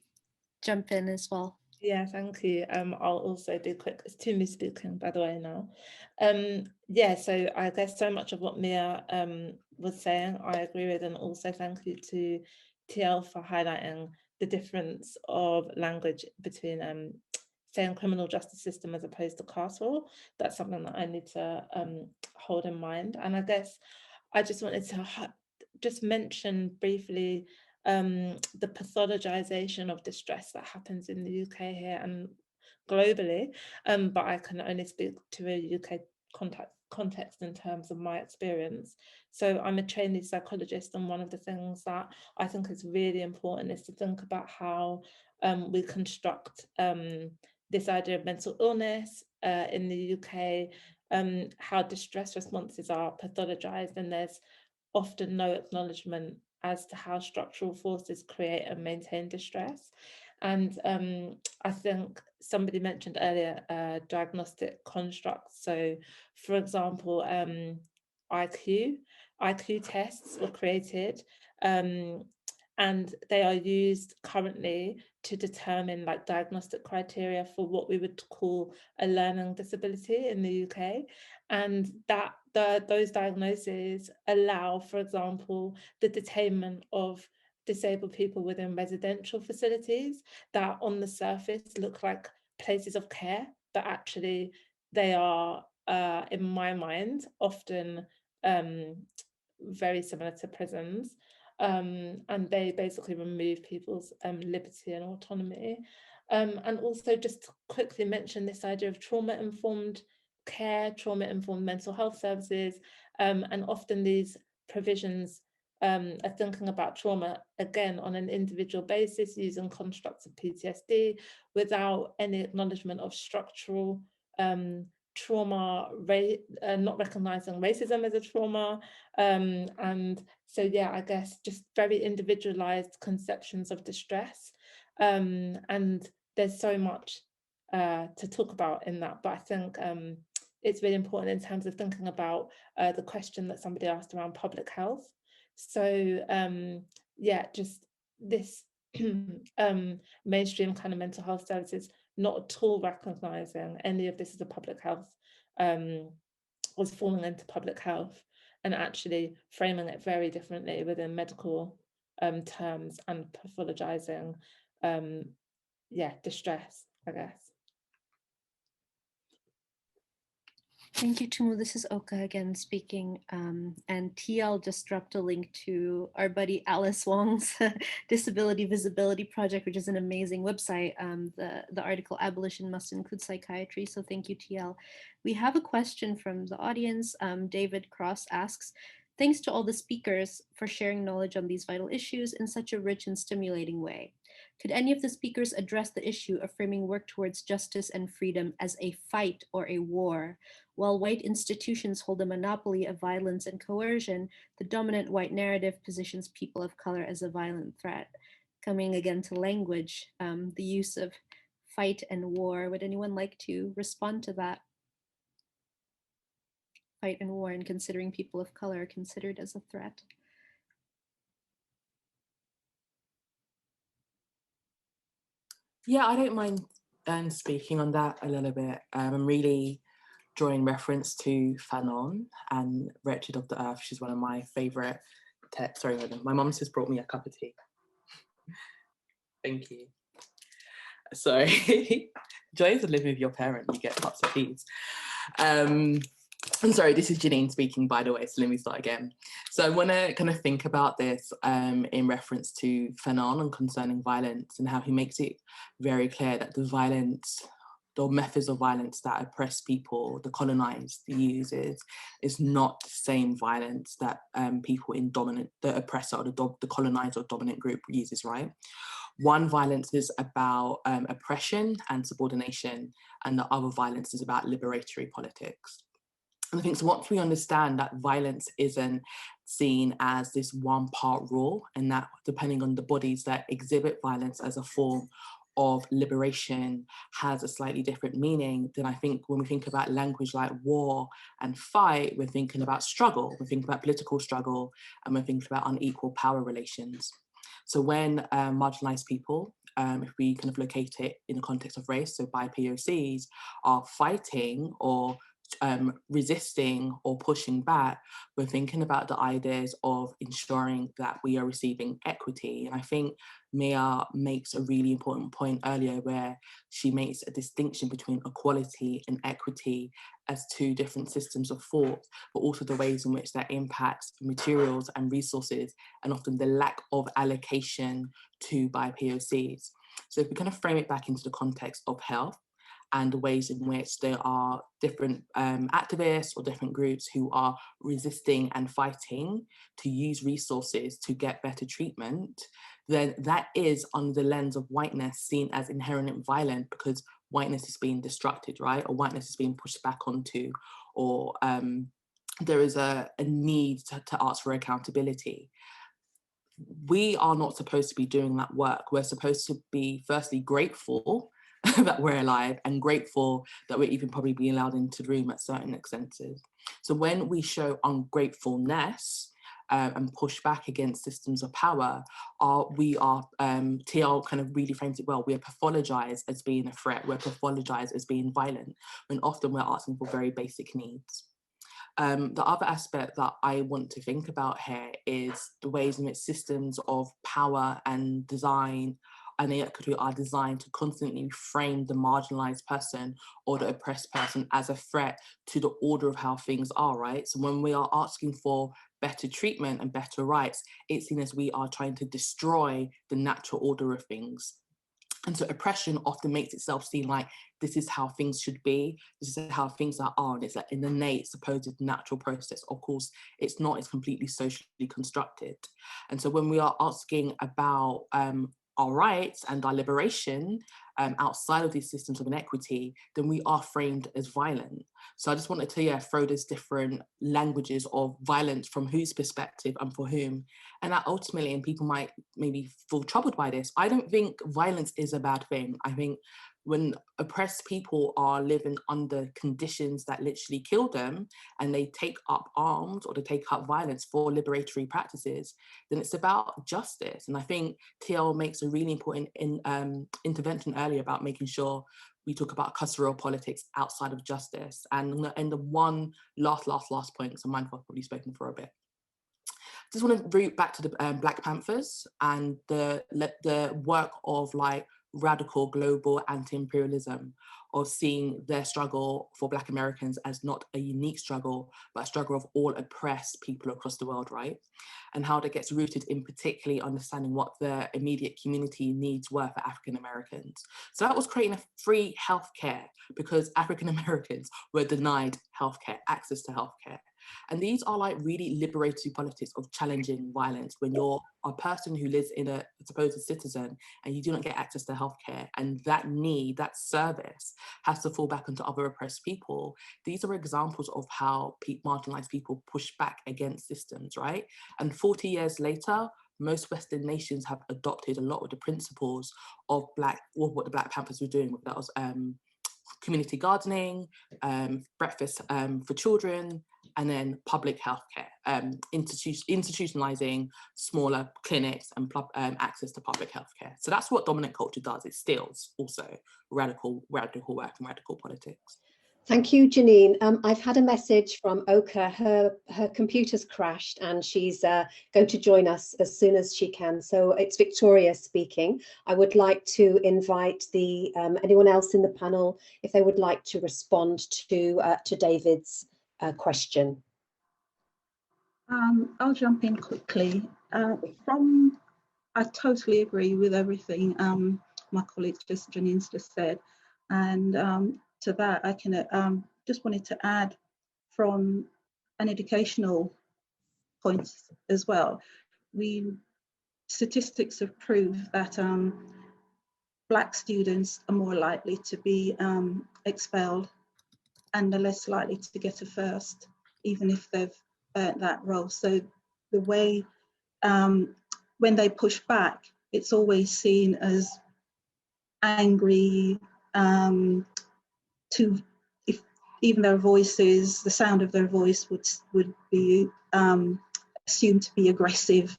jump in as well. Yeah, thank you. I'll also do quick. It's Tumu speaking, by the way, now. Yeah, so I guess so much of what Mia was saying, I agree with, and also thank you to TL for highlighting the difference of language between saying criminal justice system as opposed to carceral. That's something that I need to hold in mind. And I guess I just wanted to just mention briefly the pathologization of distress that happens in the UK here and globally, but I can only speak to a UK context in terms of my experience. So I'm a trainee psychologist, and one of the things that I think is really important is to think about how we construct this idea of mental illness in the UK, how distress responses are pathologized, and there's often no acknowledgement as to how structural forces create and maintain distress. And I think somebody mentioned earlier diagnostic constructs. So, for example, IQ tests were created, and they are used currently to determine like diagnostic criteria for what we would call a learning disability in the UK. And that those diagnoses allow, for example, the detainment of disabled people within residential facilities that on the surface look like places of care, but actually they are, in my mind, often very similar to prisons. And they basically remove people's liberty and autonomy. And also just to quickly mention this idea of trauma-informed care, trauma-informed mental health services, and often these provisions are thinking about trauma, again, on an individual basis, using constructs of PTSD without any acknowledgement of structural trauma, not recognizing racism as a trauma. And so, yeah, I guess just very individualized conceptions of distress. And there's so much to talk about in that, but I think it's really important in terms of thinking about the question that somebody asked around public health. So yeah, just this mainstream kind of mental health services not at all recognizing any of this as a public health, was falling into public health, and actually framing it very differently within medical terms and pathologizing yeah, distress, I guess. Thank you, Tumu. This is Oka again speaking. And TL just dropped a link to our buddy Alice Wong's Disability Visibility Project, which is an amazing website. The article Abolition Must Include Psychiatry. So thank you, TL. We have a question from the audience. David Cross asks, thanks to all the speakers for sharing knowledge on these vital issues in such a rich and stimulating way. Could any of the speakers address the issue of framing work towards justice and freedom as a fight or a war? While white institutions hold a monopoly of violence and coercion, the dominant white narrative positions people of color as a violent threat. Coming again to language, the use of fight and war. Would anyone like to respond to that? Fight and war, and considering people of color considered as a threat. Yeah, I don't mind speaking on that a little bit. I'm really drawing reference to Fanon and Wretched of the Earth. She's one of my favourite texts. Sorry, my mum just brought me a cup of tea. Thank you. Sorry. Joys of living with your parent, you get cups of teas. I'm sorry, this is Janine speaking, by the way, so let me start again. So I want to kind of think about this in reference to Fanon and concerning violence, and how he makes it very clear that the violence, the methods of violence that oppress people, the colonized uses, is not the same violence that people in the oppressor or the colonized or dominant group uses, right? One violence is about oppression and subordination, and the other violence is about liberatory politics. And I think so once we understand that violence isn't seen as this one part rule, and that depending on the bodies that exhibit violence as a form of liberation has a slightly different meaning, then I think when we think about language like war and fight, we're thinking about struggle, we're thinking about political struggle, and we're thinking about unequal power relations. So when marginalized people if we kind of locate it in the context of race, so BIPOCs are fighting or resisting or pushing back, we're thinking about the ideas of ensuring that we are receiving equity. And I think Mia makes a really important point earlier where she makes a distinction between equality and equity as two different systems of thought, but also the ways in which that impacts materials and resources, and often the lack of allocation to BIPOCs. So if we kind of frame it back into the context of health, and the ways in which there are different activists or different groups who are resisting and fighting to use resources to get better treatment, then that is under the lens of whiteness seen as inherently violent, because whiteness is being destructed, right? Or whiteness is being pushed back onto, or there is a need to ask for accountability. We are not supposed to be doing that work. We're supposed to be firstly grateful that we're alive, and grateful that we're even probably being allowed into the room at certain extents. So when we show ungratefulness and push back against systems of power, TL kind of really frames it well, we are pathologized as being a threat, we're pathologized as being violent, when often we're asking for very basic needs. The other aspect that I want to think about here is the ways in which systems of power and design and equity are designed to constantly frame the marginalized person or the oppressed person as a threat to the order of how things are, right? So when we are asking for better treatment and better rights, it's seen as we are trying to destroy the natural order of things. And so oppression often makes itself seem like this is how things should be, this is how things are, and it's like an innate, supposed natural process. Of course, it's not, it's completely socially constructed. And so when we are asking about our rights and our liberation outside of these systems of inequity, then we are framed as violent. So I just wanted to throw these different languages of violence from whose perspective and for whom. And that ultimately, and people might maybe feel troubled by this, I don't think violence is a bad thing. I think when oppressed people are living under conditions that literally kill them, and they take up arms or they take up violence for liberatory practices, then it's about justice. And I think TL makes a really important intervention earlier about making sure we talk about carceral politics outside of justice. And the one last point, because I'm mindful I've probably spoken for a bit. Just want to root back to the Black Panthers and the work of like radical global anti-imperialism, of seeing their struggle for Black Americans as not a unique struggle, but a struggle of all oppressed people across the world, right? And how that gets rooted in particularly understanding what the immediate community needs were for African Americans. So that was creating a free healthcare, because African Americans were denied healthcare, access to healthcare. And these are like really liberatory politics of challenging violence. When you're a person who lives in a supposed citizen and you do not get access to healthcare, and that need, that service has to fall back onto other oppressed people. These are examples of how marginalized people push back against systems, right? And 40 years later, most Western nations have adopted a lot of the principles of what the Black Panthers were doing. That was community gardening, breakfast for children, and then public healthcare, institutionalizing smaller clinics and access to public healthcare. So that's what dominant culture does. It steals also radical work and radical politics. Thank you, Janine. I've had a message from Oka. Her computer's crashed and she's going to join us as soon as she can. So it's Victoria speaking. I would like to invite anyone else in the panel if they would like to respond to David's question. I'll jump in quickly. I totally agree with everything my colleague Janine's just said, and to that I can just wanted to add from an educational point as well. Statistics have proved that Black students are more likely to be expelled and are less likely to get a first, even if they've earned that role. So the way when they push back, it's always seen as angry, if even their voices, the sound of their voice would be assumed to be aggressive.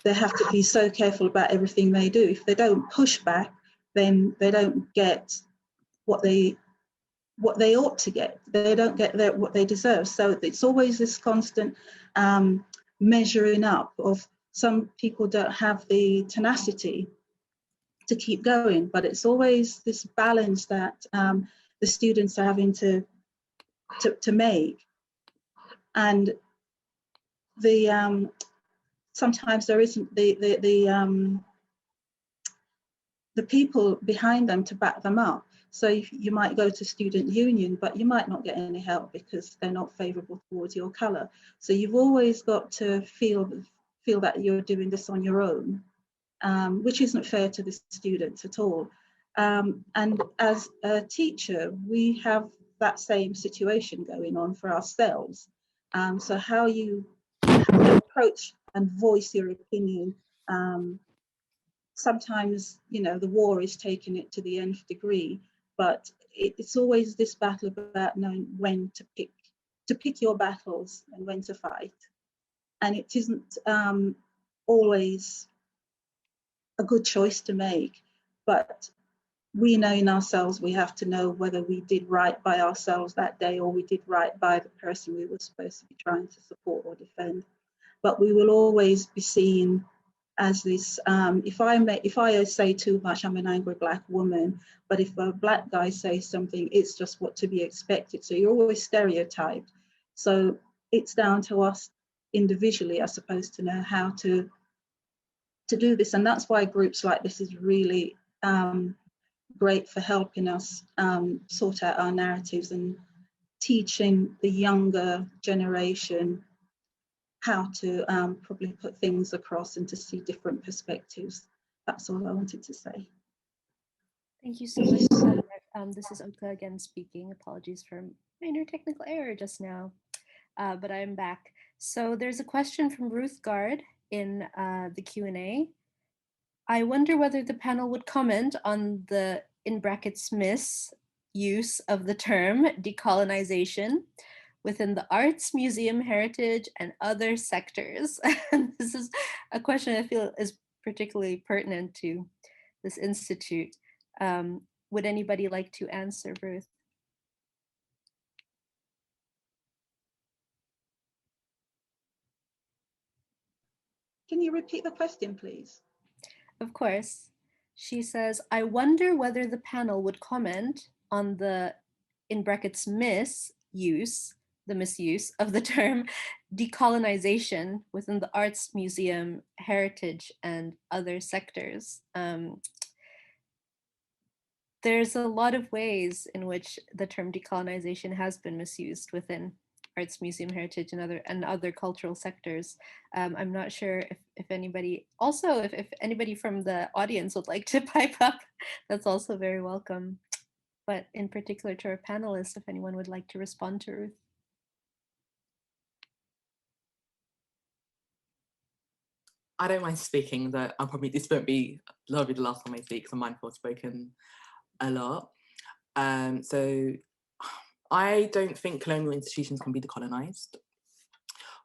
they have to be so careful about everything they do. If they don't push back, then they don't get what they ought to get. They don't get what they deserve. So it's always this constant measuring up of, some people don't have the tenacity to keep going, but it's always this balance that the students are having to make. And the sometimes there isn't the people behind them to back them up. So you might go to student union, but you might not get any help because they're not favourable towards your colour. So you've always got to feel that you're doing this on your own, which isn't fair to the students at all. And as a teacher, we have that same situation going on for ourselves. So how you approach and voice your opinion, sometimes, you know, the war is taking it to the nth degree, but it's always this battle about knowing when to pick your battles and when to fight. And it isn't always a good choice to make, but we know in ourselves, we have to know whether we did right by ourselves that day or we did right by the person we were supposed to be trying to support or defend. But we will always be seen as this, if I say too much, I'm an angry Black woman, but if a Black guy says something, it's just what to be expected. So you're always stereotyped. So it's down to us individually, I suppose, to know how to do this. And that's why groups like this is really great for helping us sort out our narratives and teaching the younger generation how to probably put things across and to see different perspectives. That's all I wanted to say. Thank you so much. This is Oka again speaking. Apologies for minor technical error just now, but I'm back. So there's a question from Ruth Gard in the Q&A. I wonder whether the panel would comment on the, in brackets, misuse of the term decolonization within the arts, museum, heritage, and other sectors. And this is a question I feel is particularly pertinent to this institute. Would anybody like to answer, Ruth? Can you repeat the question, please? Of course. She says, I wonder whether the panel would comment on the, in brackets, misuse of the term decolonization within the arts, museum, heritage, and other sectors. There's a lot of ways in which the term decolonization has been misused within arts, museum, heritage, and other cultural sectors. I'm not sure if anybody, also if anybody from the audience would like to pipe up, that's also very welcome. But in particular to our panelists, if anyone would like to respond to Ruth. I don't mind speaking, though this won't be the last time I speak, because I'm mindful I've spoken a lot. So I don't think colonial institutions can be decolonized.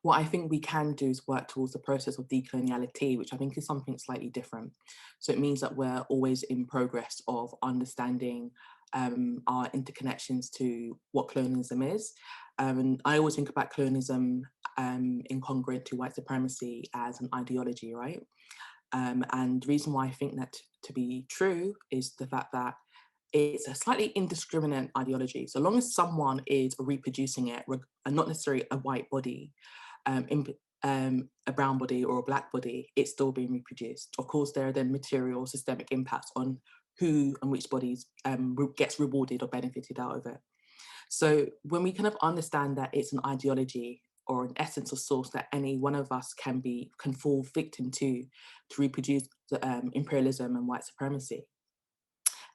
What I think we can do is work towards the process of decoloniality, which I think is something slightly different. So it means that we're always in progress of understanding our interconnections to what colonialism is. And I always think about colonialism incongruent to white supremacy as an ideology, right? And the reason why I think that to be true is the fact that it's a slightly indiscriminate ideology. So long as someone is reproducing it, and not necessarily a white body, a brown body or a black body, it's still being reproduced. Of course, there are then material systemic impacts on who and which bodies gets rewarded or benefited out of it. So when we kind of understand that it's an ideology or an essence or source that any one of us can fall victim to reproduce the, imperialism and white supremacy,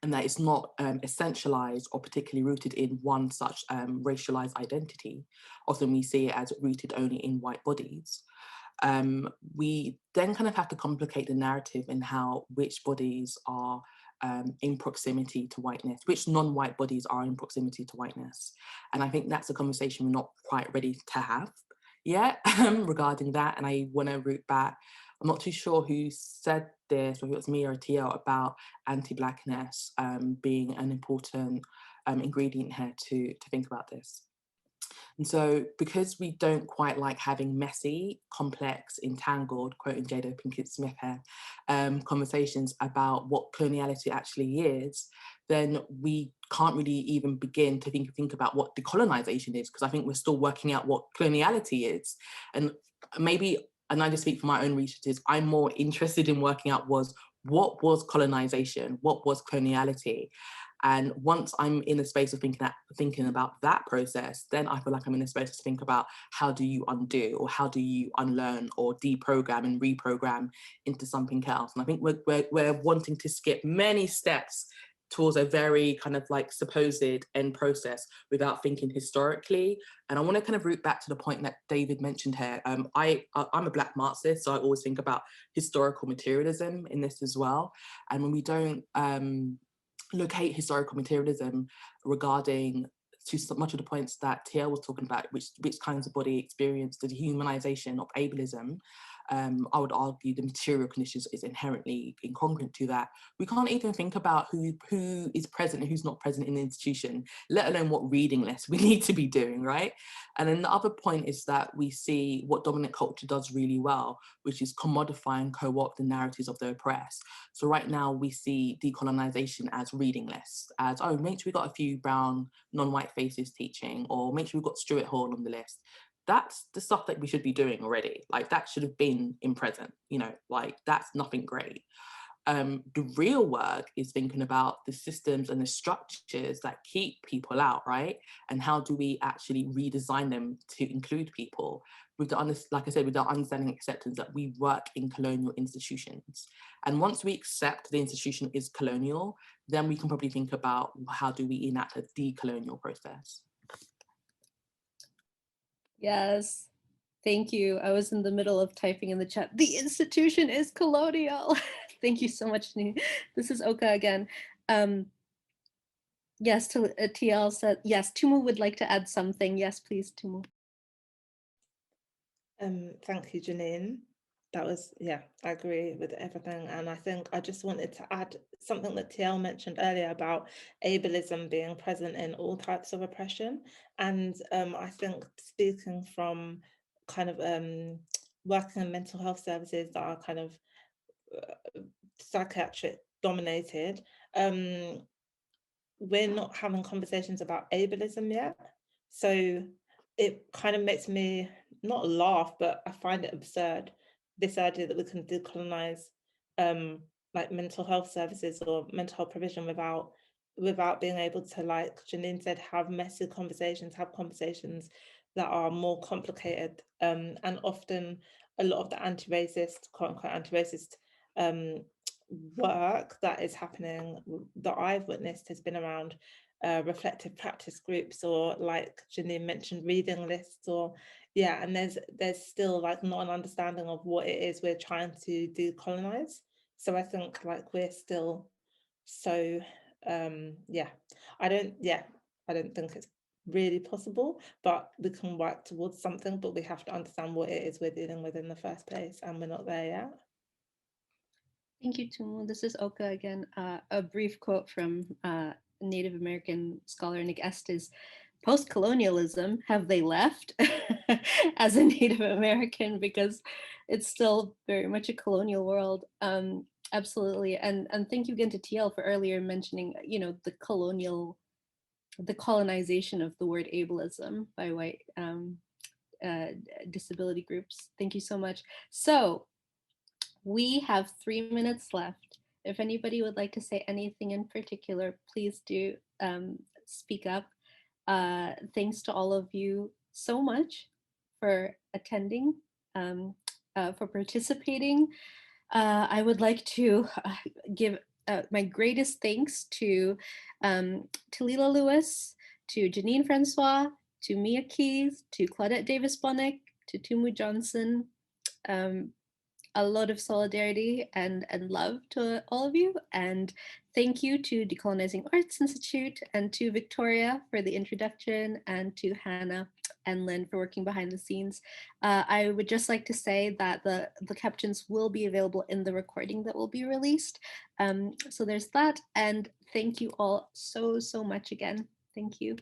and that it's not essentialized or particularly rooted in one such racialized identity. Often we see it as rooted only in white bodies. We then kind of have to complicate the narrative in how which bodies are in proximity to whiteness, which non-white bodies are in proximity to whiteness. And I think that's a conversation we're not quite ready to have yet regarding that. And I want to root back I'm not too sure who said this, whether it was me or TL, about anti-Blackness being an important ingredient here to think about this. And so because we don't quite like having messy, complex, entangled, quoting Jada Pinkett Smith here, conversations about what coloniality actually is, then we can't really even begin to think about what decolonization is, because I think we're still working out what coloniality is. And maybe, and I just speak for my own researches, I'm more interested in working out what was colonization, what was coloniality. And once I'm in the space of thinking about that process, then I feel like I'm in a space to think about how do you undo, or how do you unlearn or deprogram and reprogram into something else. And I think we're wanting to skip many steps towards a very kind of like supposed end process without thinking historically. And I want to kind of root back to the point that David mentioned here. I'm a Black Marxist, so I always think about historical materialism in this as well. And when we don't locate historical materialism regarding to so much of the points that TL was talking about, which kinds of body experience, the dehumanization of ableism, I would argue the material conditions is inherently incongruent to that. We can't even think about who is present and who's not present in the institution, let alone what reading lists we need to be doing, right? And then the other point is that we see what dominant culture does really well, which is commodify and co-opt the narratives of the oppressed. So right now we see decolonization as reading lists, as, oh, make sure we got a few brown, non-white faces teaching, or make sure we've got Stuart Hall on the list. That's the stuff that we should be doing already. Like, that should have been in present, you know, like that's nothing great. The real work is thinking about the systems and the structures that keep people out, right? And how do we actually redesign them to include people with the, like I said, with the understanding and acceptance that we work in colonial institutions. And once we accept the institution is colonial, then we can probably think about how do we enact a decolonial process. Yes, thank you. I was in the middle of typing in the chat. The institution is colonial. Thank you so much, Nii. This is Oka again. Yes, TL said, yes, Tumu would like to add something. Yes, please, Tumu. Thank you, Janine. That was, yeah, I agree with everything. And I think I just wanted to add something that TL mentioned earlier about ableism being present in all types of oppression. And I think speaking from kind of working in mental health services that are kind of psychiatric dominated, we're not having conversations about ableism yet. So it kind of makes me not laugh, but I find it absurd, this idea that we can decolonize like mental health services or mental health provision without being able to, like Janine said, have messy conversations, have conversations that are more complicated. And often a lot of the anti-racist, quote unquote anti-racist work that is happening, that I've witnessed, has been around reflective practice groups, or like Janine mentioned, reading lists, or yeah, and there's still like not an understanding of what it is we're trying to decolonize. So I think like we're still so yeah, I don't think it's really possible, but we can work towards something, but we have to understand what it is we're dealing with in the first place, and we're not there yet. Thank you, Tumu. This is Oka again. A brief quote from Native American scholar Nick Estes: post-colonialism, have they left? As a Native American, because it's still very much a colonial world. Absolutely. And thank you again to TL for earlier mentioning, you know, the colonization of the word ableism by white disability groups. Thank you so much. So we have 3 minutes left. If anybody would like to say anything in particular, please do speak up. Thanks to all of you so much for attending, for participating. I would like to give my greatest thanks to Talila Lewis, to Janine Francois, to Mia Keys, to Claudette Davis Bonik, to Tumu Johnson, a lot of solidarity and love to all of you. And thank you to Decolonizing Arts Institute and to Victoria for the introduction, and to Hannah and Lynn for working behind the scenes. I would just like to say that the captions will be available in the recording that will be released. So there's that. And thank you all so much again. Thank you.